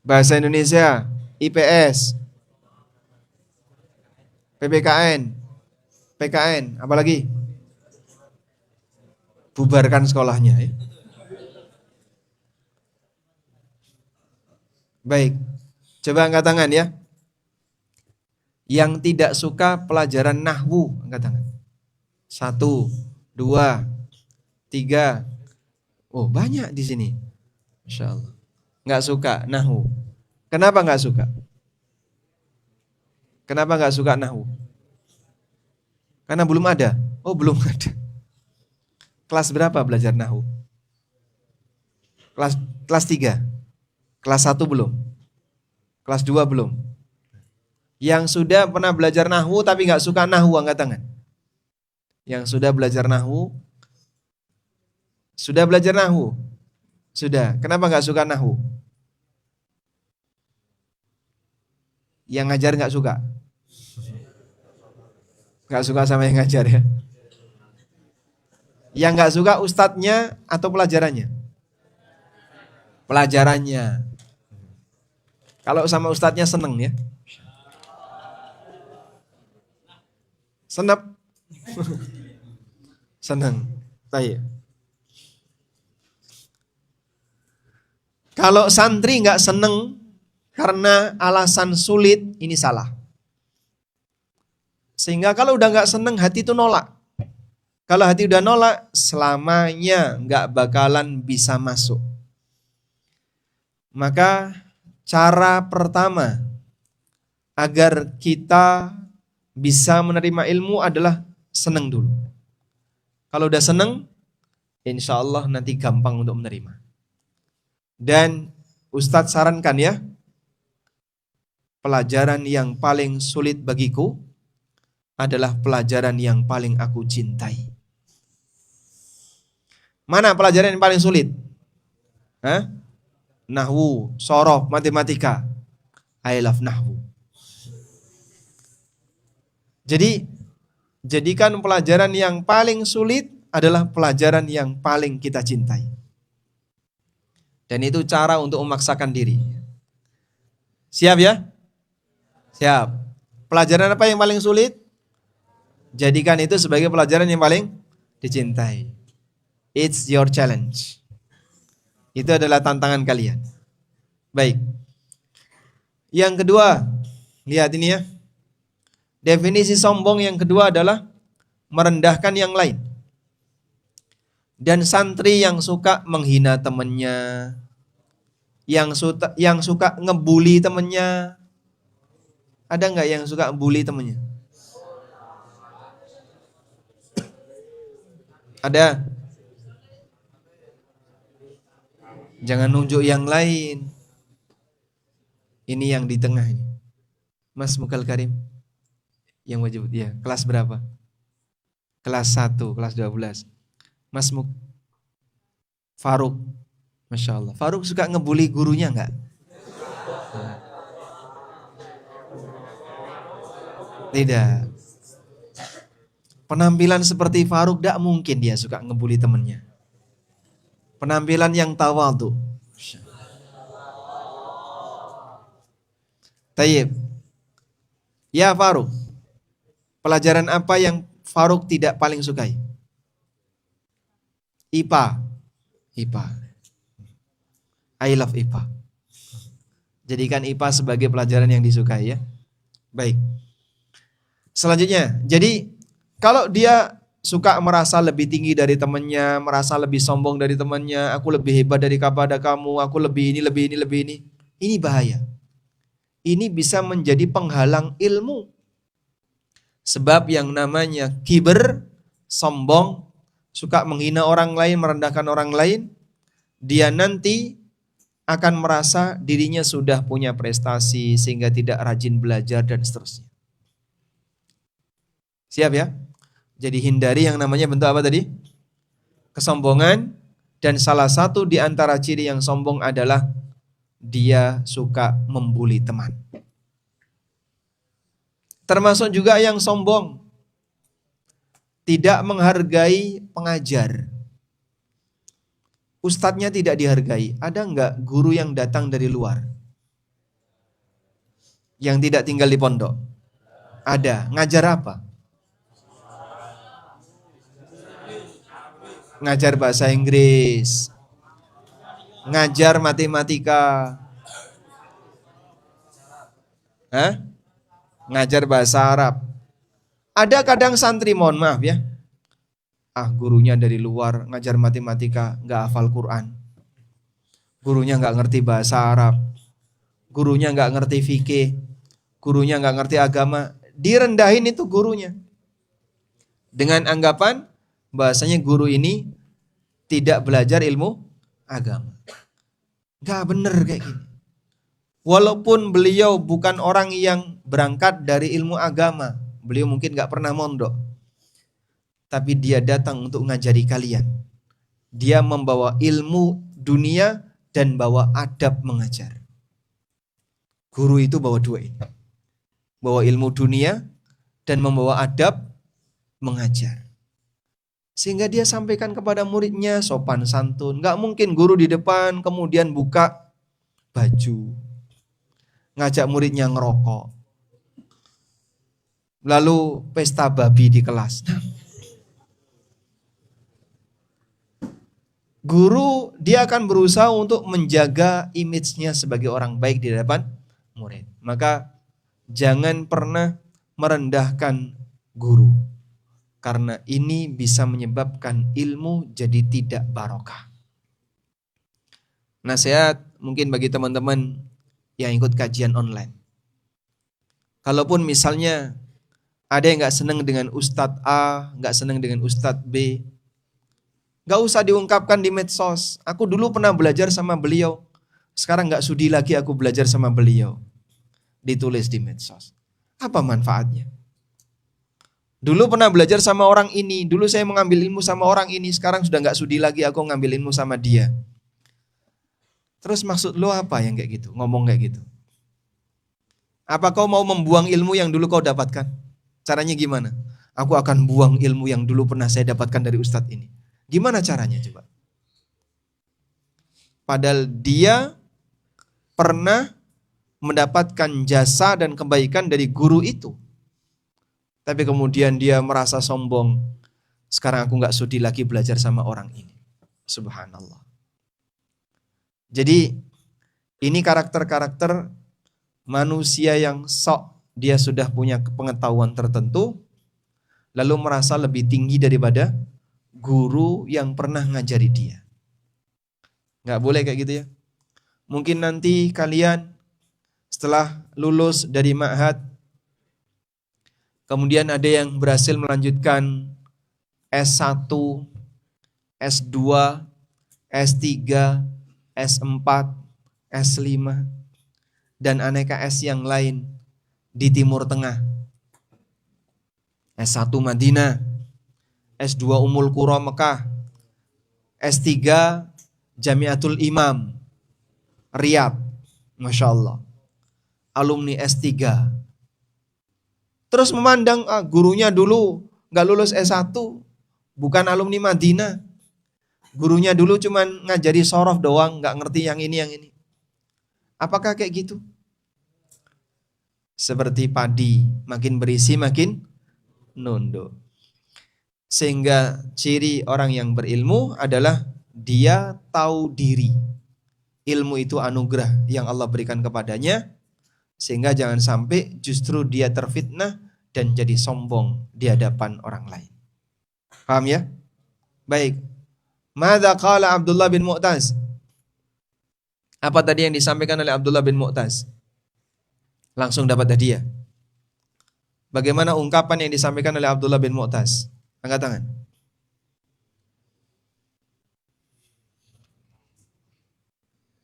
Bahasa Indonesia, IPS, PPKN, PKN, apa lagi? Bubarkan sekolahnya. Ya. Baik, coba angkat tangan ya. Yang tidak suka pelajaran nahwu, angkat tangan. 1, 2, 3. Oh banyak di sini. Masya Allah. Nggak suka nahwu. Kenapa nggak suka? Kenapa nggak suka nahwu? Karena belum ada. Oh, belum ada. Kelas berapa belajar nahwu? Kelas 3. Kelas 1 belum. Kelas 2 belum. Yang sudah pernah belajar nahwu tapi nggak suka nahwu, angkat tangan. Yang sudah belajar nahwu. Sudah belajar nahwu? Sudah. Kenapa nggak suka nahwu? Yang ngajar nggak suka? Nggak suka sama yang ngajar ya? Yang nggak suka ustadznya atau pelajarannya? Pelajarannya. Kalau sama ustadznya seneng ya? Senep? Seneng. Baik. Kalau santri nggak seneng karena alasan sulit, ini salah. Sehingga kalau udah nggak seneng, hati itu nolak. Kalau hati udah nolak, selamanya nggak bakalan bisa masuk. Maka cara pertama agar kita bisa menerima ilmu adalah seneng dulu. Kalau udah seneng, insya Allah nanti gampang untuk menerima. Dan Ustadz sarankan ya, pelajaran yang paling sulit bagiku adalah pelajaran yang paling aku cintai. Mana pelajaran yang paling sulit? Hah? Nahwu, sorof, matematika. I love nahwu. Jadi, jadikan pelajaran yang paling sulit adalah pelajaran yang paling kita cintai. Dan itu cara untuk memaksakan diri. Siap ya? Siap. Pelajaran apa yang paling sulit? Jadikan itu sebagai pelajaran yang paling dicintai. It's your challenge. Itu adalah tantangan kalian. Baik. Yang kedua, lihat ini ya. Definisi sombong yang kedua adalah merendahkan yang lain. Dan santri yang suka menghina temannya, yang suka ngebully temannya. Ada nggak yang suka bully temannya? Ada. Jangan nunjuk yang lain. Ini yang di tengah ini. Mas Mukal Karim. Yang wajib dia. Kelas berapa? Kelas 1, kelas 12. Mas Faruk. Masya Allah. Faruk suka ngebully gurunya enggak? Tidak. Penampilan seperti Faruk tidak mungkin dia suka ngebully temennya. Penampilan yang tawadhu. Tayyib. Ya Faruk. Pelajaran apa yang Faruk tidak paling sukai? IPA. IPA. I love IPA. Jadikan IPA sebagai pelajaran yang disukai ya. Baik. Selanjutnya, jadi kalau dia suka merasa lebih tinggi dari temannya, merasa lebih sombong dari temannya, aku lebih hebat daripada kamu, aku lebih ini. Ini bahaya. Ini bisa menjadi penghalang ilmu. Sebab yang namanya kiber, sombong, suka menghina orang lain, merendahkan orang lain, dia nanti akan merasa dirinya sudah punya prestasi sehingga tidak rajin belajar dan seterusnya. Siap ya? Jadi hindari yang namanya bentuk apa tadi? Kesombongan. Dan salah satu di antara ciri yang sombong adalah dia suka membuli teman. Termasuk juga yang sombong, tidak menghargai pengajar. Ustadznya tidak dihargai. Ada enggak guru yang datang dari luar? Yang tidak tinggal di pondok? Ada. Ngajar apa? Ngajar bahasa Inggris. Ngajar matematika. Hah? Ngajar bahasa Arab. Ada kadang santri, mohon maaf ya, gurunya dari luar, ngajar matematika, gak hafal Quran. Gurunya gak ngerti bahasa Arab. Gurunya gak ngerti fikih. Gurunya gak ngerti agama. Direndahin itu gurunya. Dengan anggapan bahasanya guru ini tidak belajar ilmu agama. Gak bener kayak gini. Walaupun beliau bukan orang yang berangkat dari ilmu agama, beliau mungkin gak pernah mondok, tapi dia datang untuk ngajari kalian. Dia membawa ilmu dunia dan bawa adab mengajar. Guru itu bawa dua ini. Bawa ilmu dunia dan membawa adab mengajar. Sehingga dia sampaikan kepada muridnya sopan santun. Gak mungkin guru di depan kemudian buka baju, ngajak muridnya ngerokok, lalu pesta babi di kelas. Guru dia akan berusaha untuk menjaga image-nya sebagai orang baik di hadapan murid. Maka jangan pernah merendahkan guru, karena ini bisa menyebabkan ilmu jadi tidak barokah. Nasihat mungkin bagi teman-teman yang ikut kajian online. Kalaupun misalnya ada yang gak senang dengan Ustadz A, gak senang dengan Ustadz B, gak usah diungkapkan di medsos. Aku dulu pernah belajar sama beliau, sekarang gak sudi lagi aku belajar sama beliau. Ditulis di medsos. Apa manfaatnya? Dulu pernah belajar sama orang ini, dulu saya mengambil ilmu sama orang ini, sekarang sudah gak sudi lagi aku ngambil ilmu sama dia. Terus maksud lo apa yang kayak gitu, ngomong kayak gitu? Apa kau mau membuang ilmu yang dulu kau dapatkan? Caranya gimana? Aku akan buang ilmu yang dulu pernah saya dapatkan dari ustadz ini. Gimana caranya coba? Padahal dia pernah mendapatkan jasa dan kebaikan dari guru itu. Tapi kemudian dia merasa sombong. Sekarang aku gak sudi lagi belajar sama orang ini. Subhanallah. Jadi ini karakter-karakter manusia yang sok dia sudah punya pengetahuan tertentu, lalu merasa lebih tinggi daripada guru yang pernah ngajari dia. Gak boleh kayak gitu ya. Mungkin nanti kalian setelah lulus dari ma'had, kemudian ada yang berhasil melanjutkan S1, S2, S3, S4, S5, dan aneka S yang lain di Timur Tengah. S1 Madinah, S2 Ummul Qura Mekah, S3 Jamiatul Imam Riyadh, Masya Allah. Alumni S3. Terus memandang gurunya dulu gak lulus S1, bukan alumni Madinah. Gurunya dulu cuman ngajari sorof doang, gak ngerti yang ini. Apakah kayak gitu? Seperti padi, makin berisi makin nunduk. Sehingga ciri orang yang berilmu adalah dia tahu diri. Ilmu itu anugerah yang Allah berikan kepadanya, sehingga jangan sampai justru dia terfitnah dan jadi sombong di hadapan orang lain. Paham ya? Baik. Madza qala Abdullah bin Mu'taz? Apa tadi yang disampaikan oleh Abdullah bin Mu'taz? Langsung dapat hadiah. Bagaimana ungkapan yang disampaikan oleh Abdullah bin Mu'taz? Angkat tangan.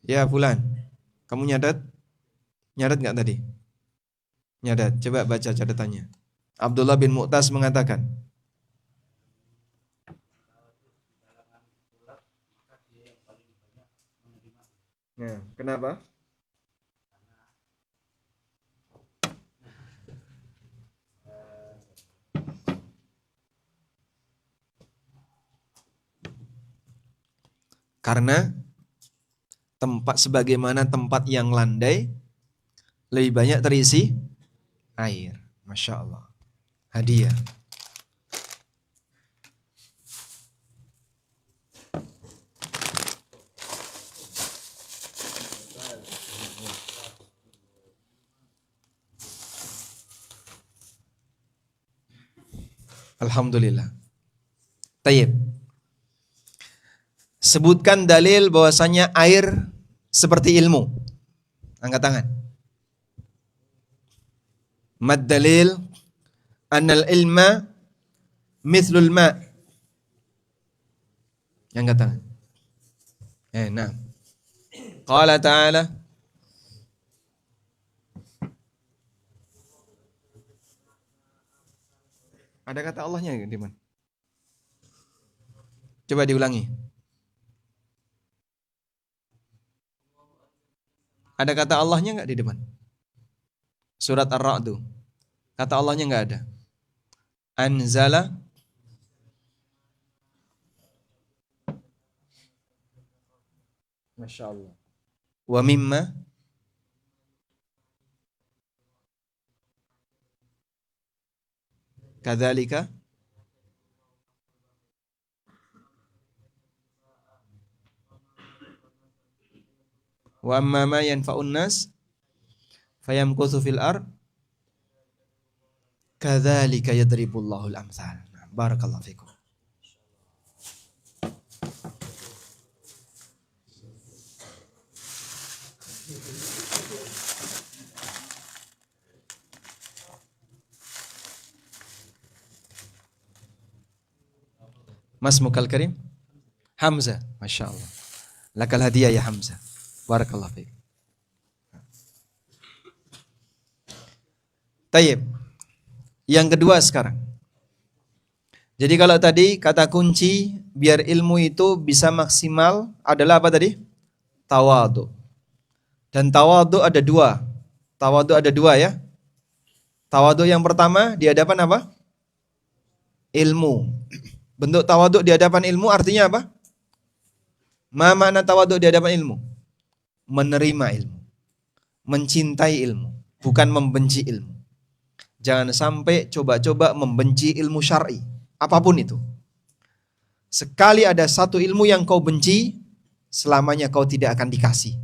Ya Fulan, kamu nyadat? Nyadat gak tadi? Nyadat, coba baca catatannya. Abdullah bin Mu'taz mengatakan, nah, kenapa? Karena tempat sebagaimana tempat yang landai lebih banyak terisi air. Masya Allah. Hadiah. Alhamdulillah. Tayyib. Sebutkan dalil bahwasanya air seperti ilmu. Angkat tangan. Mad dalil annal ilma Mithlul ma. Yang kata. Nah. Qala ta'ala. Ada kata Allahnya di mana? Coba diulangi. Ada kata Allahnya enggak di depan? Surat Ar-Ra'd. Kata Allahnya enggak ada. Anzala Masya Allah. Wa mimma kadzalika wa amma ma yanfa'un nas fayamkuthu fil ard kadzalika yadribullahu al-amthal. Barakallahu fikum. Mas Mukal Karim Hamzah, Masya Allah. Lakal hadiah ya Hamzah. Barakallahu fiik. Tayyib. Yang kedua sekarang. Jadi kalau tadi kata kunci biar ilmu itu bisa maksimal adalah apa tadi? Tawadhu. Dan tawadhu ada dua. Tawadhu ada dua ya. Tawadhu yang pertama di hadapan apa? Ilmu. Bentuk tawadhu di hadapan ilmu artinya apa? Ma makna tawadhu di hadapan ilmu? Menerima ilmu. Mencintai ilmu. Bukan membenci ilmu. Jangan sampai coba-coba membenci ilmu syar'i. Apapun itu. Sekali ada satu ilmu yang kau benci, selamanya kau tidak akan dikasih.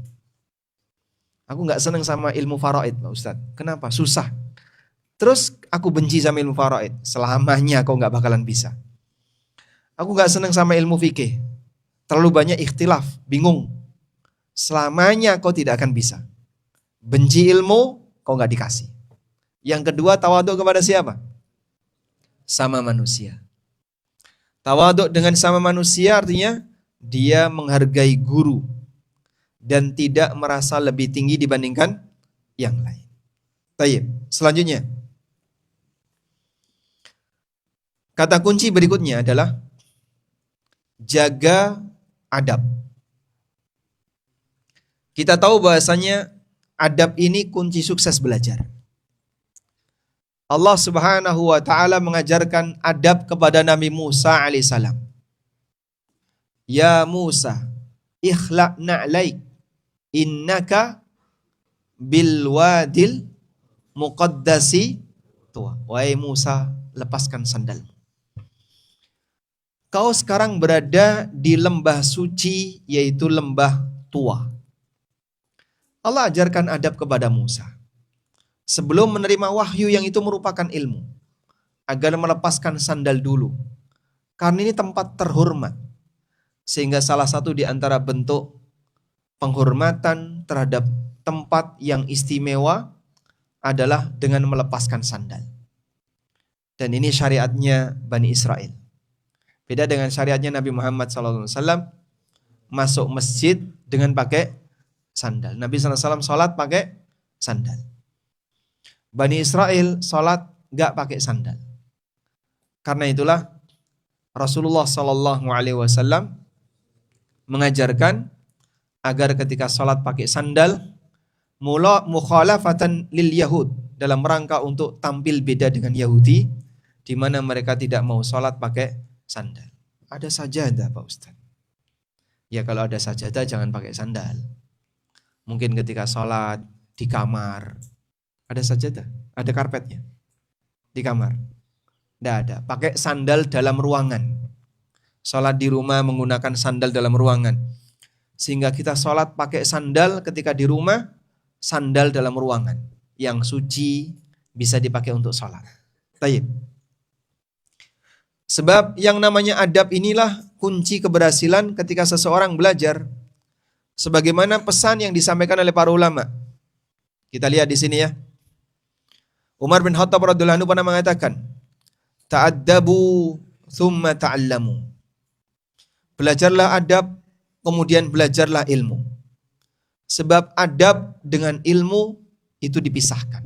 Aku gak senang sama ilmu faraid, Pak Ustadz. Kenapa? Susah. Terus aku benci sama ilmu faraid. Selamanya kau gak bakalan bisa. Aku gak senang sama ilmu fikih. Terlalu banyak ikhtilaf, bingung. Selamanya kau tidak akan bisa. Benci ilmu, kau gak dikasih. Yang kedua, tawadhu kepada siapa? Sama manusia. Tawadhu dengan sama manusia artinya dia menghargai guru dan tidak merasa lebih tinggi dibandingkan yang lain. Baik, selanjutnya. Kata kunci berikutnya adalah jaga adab. Kita tahu bahasanya adab ini kunci sukses belajar. Allah Subhanahu wa taala mengajarkan adab kepada Nabi Musa alaihissalam. Ya Musa, ikhla' na'laik innaka bil wadil muqaddasi tuwa. Wahai Musa, lepaskan sandalmu. Kau sekarang berada di lembah suci, yaitu lembah tua. Allah ajarkan adab kepada Musa. Sebelum menerima wahyu yang itu merupakan ilmu. Agar melepaskan sandal dulu. Karena ini tempat terhormat. Sehingga salah satu di antara bentuk penghormatan terhadap tempat yang istimewa adalah dengan melepaskan sandal. Dan ini syariatnya Bani Israel. Beda dengan syariatnya Nabi Muhammad SAW masuk masjid dengan pakai sandal. Nabi SAW sholat pakai sandal. Bani Israel sholat gak pakai sandal. Karena itulah Rasulullah SAW mengajarkan agar ketika sholat pakai sandal, mukhalafatan lil Yahud, dalam rangka untuk tampil beda dengan Yahudi, di mana mereka tidak mau sholat pakai sandal. Ada sajadah Pak Ustaz. Ya kalau ada sajadah jangan pakai sandal. Mungkin ketika sholat di kamar, ada sajadah, ada karpetnya di kamar. Tidak ada. Pakai sandal dalam ruangan. Sholat di rumah menggunakan sandal dalam ruangan. Sehingga kita sholat pakai sandal ketika di rumah, sandal dalam ruangan. Yang suci bisa dipakai untuk sholat. Baik. Sebab yang namanya adab inilah kunci keberhasilan ketika seseorang belajar. Sebagaimana pesan yang disampaikan oleh para ulama. Kita lihat di sini ya. Umar bin Khattab radhiyallahu anhu pernah mengatakan, ta'addabu thumma ta'allamu. Belajarlah adab, kemudian belajarlah ilmu. Sebab adab dengan ilmu itu dipisahkan.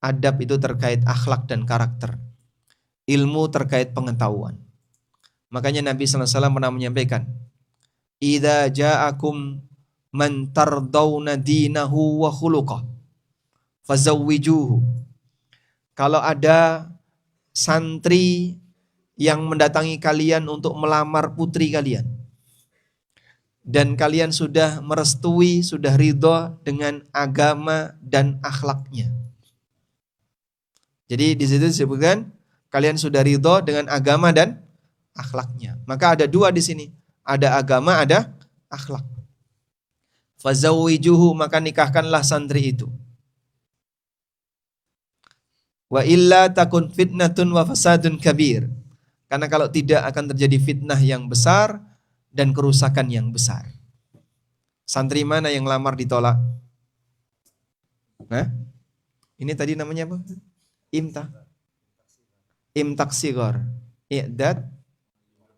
Adab itu terkait akhlak dan karakter. Ilmu terkait pengetahuan. Makanya Nabi SAW pernah menyampaikan, idza ja'akum man tardawna dinahu wa khuluqah fazawwijuhu. Kalau ada santri yang mendatangi kalian untuk melamar putri kalian, dan kalian sudah merestui, sudah ridho dengan agama dan akhlaknya. Jadi di situ disebutkan kalian sudah ridho dengan agama dan akhlaknya. Maka ada dua di sini, ada agama, ada akhlak. Fazawwijuhu, maka nikahkanlah santri itu. Wa illa takun fitnatun wa fasadun kabir. Karena kalau tidak akan terjadi fitnah yang besar dan kerusakan yang besar. Santri mana yang lamar ditolak? Nah, ini tadi namanya apa? Imtak sigor. I'dad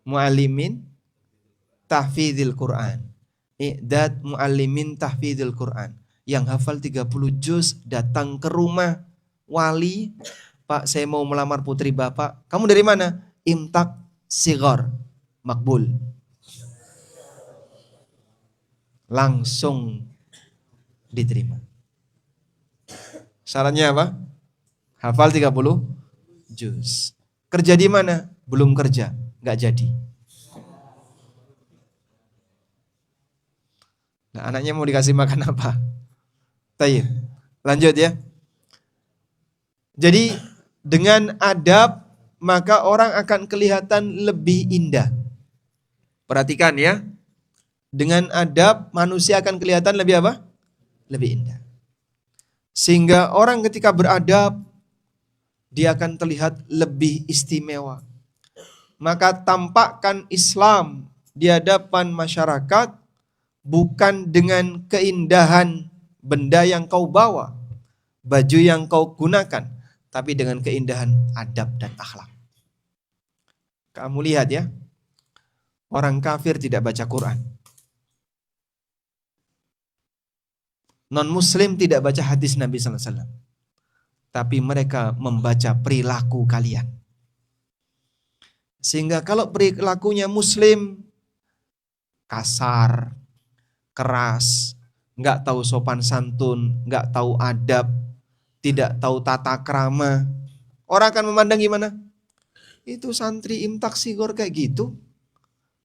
muallimin tahfidzil Quran. I'dad muallimin tahfidzil Quran. Yang hafal 30 juz datang ke rumah wali, Pak, saya mau melamar putri Bapak. Kamu dari mana? Imtak sigor. Makbul. Langsung diterima. Syaratnya apa? Hafal 30 juz. Kerja di mana? Belum kerja, nggak jadi. Nah, anaknya mau dikasih makan apa? Tayyib. Lanjut ya. Jadi dengan adab maka orang akan kelihatan lebih indah. Perhatikan ya. Dengan adab manusia akan kelihatan lebih apa? Lebih indah. Sehingga orang ketika beradab dia akan terlihat lebih istimewa. Maka tampakkan Islam di hadapan masyarakat bukan dengan keindahan benda yang kau bawa, baju yang kau gunakan, tapi dengan keindahan adab dan akhlak. Kamu lihat ya, orang kafir tidak baca Quran. Non-muslim tidak baca hadis Nabi SAW. Tapi mereka membaca perilaku kalian. Sehingga kalau perilakunya muslim, kasar, keras, nggak tahu sopan santun, nggak tahu adab, tidak tahu tata krama, orang akan memandang gimana? Itu santri imtak sigor kayak gitu,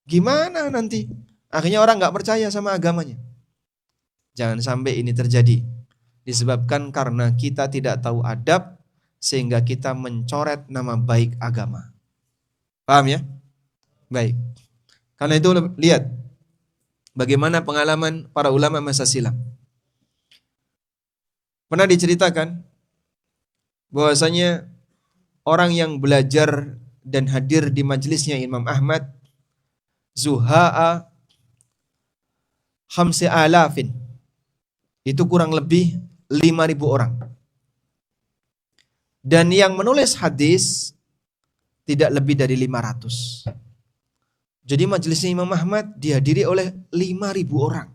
gimana nanti? Akhirnya orang nggak percaya sama agamanya. Jangan sampai ini terjadi. Disebabkan karena kita tidak tahu adab, sehingga kita mencoret nama baik agama. Paham ya? Baik. Karena itu lihat bagaimana pengalaman para ulama masa silam. Pernah diceritakan bahwasanya orang yang belajar dan hadir di majelisnya Imam Ahmad, zuha'a khamsi alafin, itu kurang lebih 5.000 orang. Dan yang menulis hadis tidak lebih dari 500. Jadi majelisnya Imam Ahmad dihadiri oleh 5.000 orang.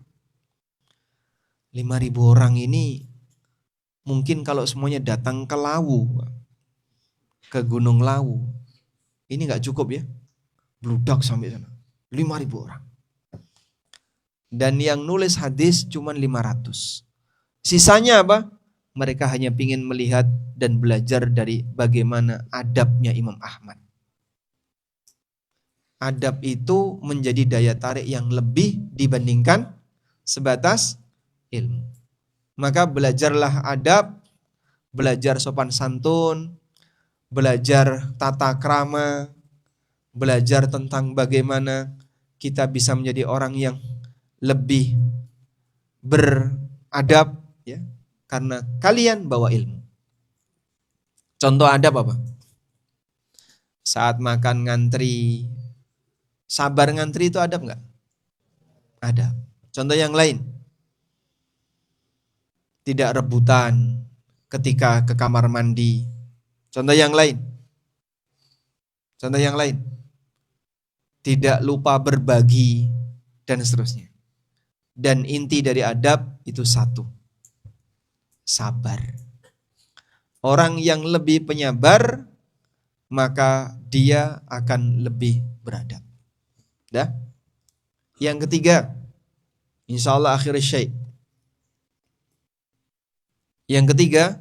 5.000 orang ini mungkin kalau semuanya datang ke Lawu, ke Gunung Lawu, ini gak cukup ya. Bludak sampai sana. 5.000 orang. Dan yang nulis hadis cuma 500. Sisanya apa? Mereka hanya ingin melihat dan belajar dari bagaimana adabnya Imam Ahmad. Adab itu menjadi daya tarik yang lebih dibandingkan sebatas ilmu. Maka belajarlah adab, belajar sopan santun, belajar tata krama, belajar tentang bagaimana kita bisa menjadi orang yang lebih beradab ya, karena kalian bawa ilmu. Contoh adab apa? Saat makan ngantri, sabar ngantri itu adab enggak? Adab. Contoh yang lain. Tidak rebutan ketika ke kamar mandi. Contoh yang lain. Contoh yang lain. Tidak lupa berbagi dan seterusnya. Dan inti dari adab itu satu. Sabar. Orang yang lebih penyabar, maka dia akan lebih beradab. Dah? Yang ketiga, insya Allah akhir syai'. Yang ketiga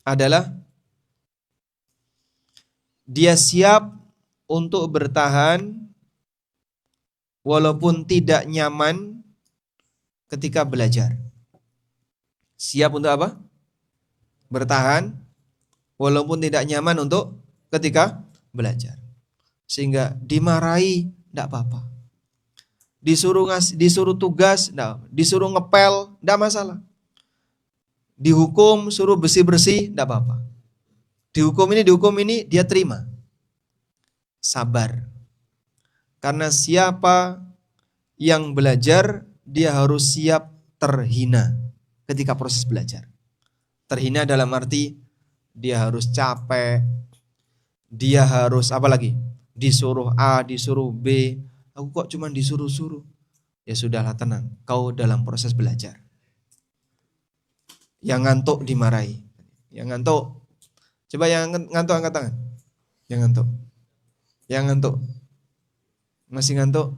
adalah dia siap untuk bertahan walaupun tidak nyaman ketika belajar. Siap untuk apa? Bertahan walaupun tidak nyaman untuk ketika belajar. Sehingga dimarahi tidak apa-apa. Disuruh tugas, enggak, disuruh ngepel, enggak masalah. Dihukum, suruh bersih-bersih, enggak apa-apa. Dihukum ini, dia terima. Sabar. Karena siapa yang belajar, dia harus siap terhina ketika proses belajar. Terhina dalam arti, dia harus capek, dia harus apa lagi? Disuruh A, disuruh B, aku kok cuma disuruh-suruh. Ya sudahlah, tenang, kau dalam proses belajar. Yang ngantuk dimarahi. Yang ngantuk, coba yang ngantuk angkat tangan. Yang ngantuk. Yang ngantuk. Masih ngantuk?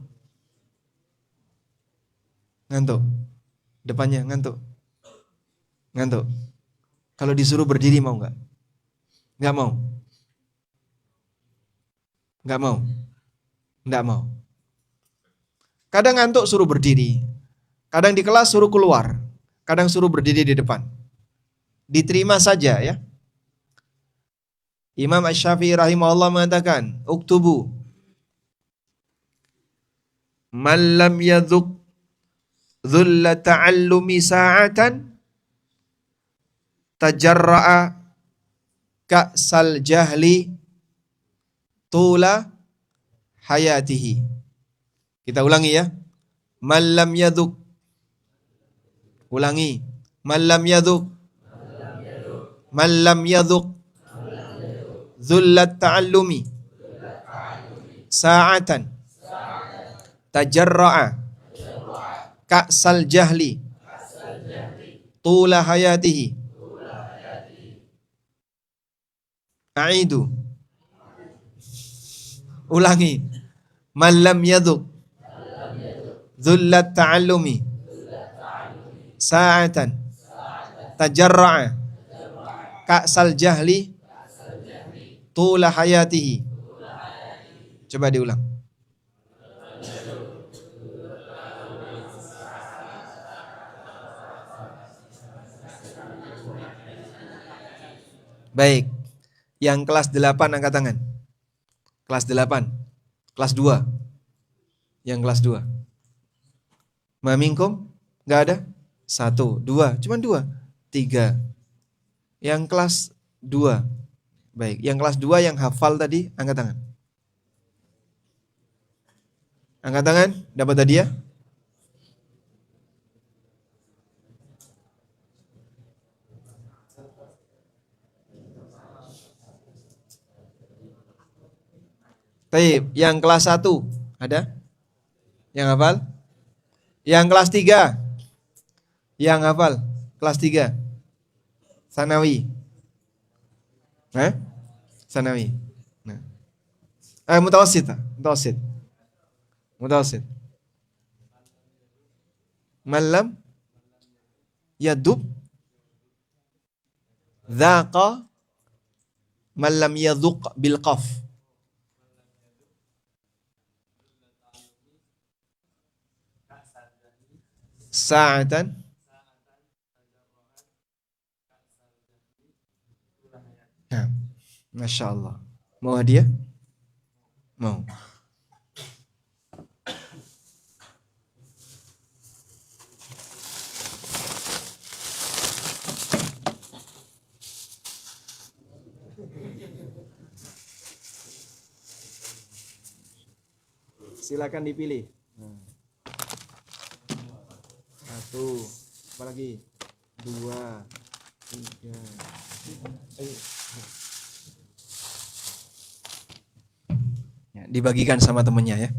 Ngantuk. Depannya ngantuk. Ngantuk. Kalau disuruh berdiri mau nggak? Nggak mau. Nggak mau. Nggak mau. Kadang ngantuk suruh berdiri. Kadang di kelas suruh keluar. Kadang suruh berdiri di depan. Diterima saja ya. Imam Asy-Syafi'i rahimahullah mengatakan, "Uktubu man lam yadhuq dhulla ta'allumi sa'atan tajarra'a ka'sal jahli tula hayatihi." Kita ulangi ya. Man lam yadhuq. Ulangi. Man lam yadhuq. Man lam yadhuq dhullat ta'allumi sa'atan tajarra'a ka'sal jahli tula hayatihi. A'idu. Ulangi. Man lam yadhuq dhullat ta'allumi sa'atan tajarra'a ka'sal jahli tula hayatihi. Coba diulang. Baik. Yang kelas 8 angkat tangan. Kelas 8. Kelas 2. Yang kelas 2. Mamingkum? Enggak ada? 1, 2. Cuman 2. 3. Yang kelas 2. Baik. Yang kelas 2 yang hafal tadi angkat tangan. Angkat tangan. Dapat hadiah? Baik, yang kelas 1 ada? Yang hafal? Yang kelas 3? Yang hafal? Kelas 3? Sanawi? Sanawi. Nah. Mutawassit. Malam yadub dhaqa malam yadhuq bil qaf. Sa'atan nah, Masya Allah. Mau hadiah? Mau. Silakan dipilih. 1, apa lagi? 2, 3. dibagikan sama temennya ya.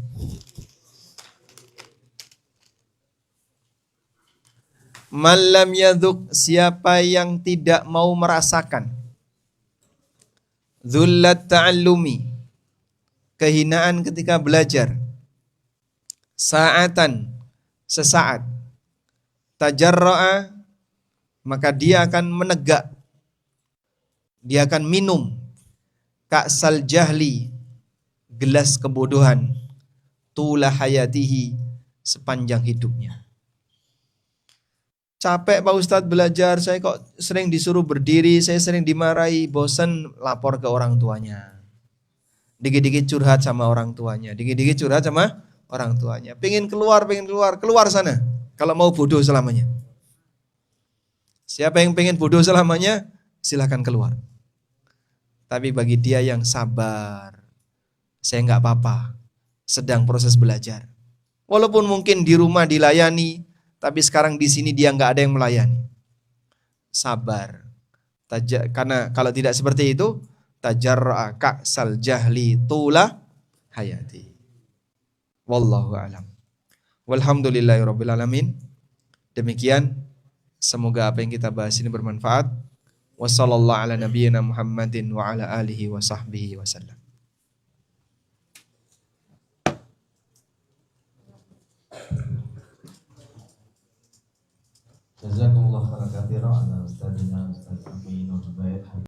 Malam yaduk, siapa yang tidak mau merasakan dzullat ta'allumi, kehinaan ketika belajar, sa'atan, sesaat, tajarra'a, maka dia akan menegak, dia akan minum ka'sal jahli, gelas kebodohan, tula hayatihi, sepanjang hidupnya. Capek Pak Ustadz belajar, saya kok sering disuruh berdiri, saya sering dimarahi, bosan, lapor ke orang tuanya. Dikit-dikit curhat sama orang tuanya, dikit-dikit curhat sama orang tuanya. Pengen keluar, keluar sana. Kalau mau bodoh selamanya. Siapa yang pengen bodoh selamanya, silahkan keluar. Tapi bagi dia yang sabar, saya nggak apa-apa, sedang proses belajar. Walaupun mungkin di rumah dilayani, tapi sekarang di sini dia nggak ada yang melayani. Sabar. Karena kalau tidak seperti itu, tajarra'a ka'sal jahli tula hayati. Wallahu a'lam. Walhamdulillahirabbil alamin. Demikian, semoga apa yang kita bahas ini bermanfaat. Wassallallahu ala nabiyyina Muhammadin wa ala alihi wa sahbihi wasallam. Jazakumullah khairan katsiran ala ustadzina Ustaz Amin Ubaid.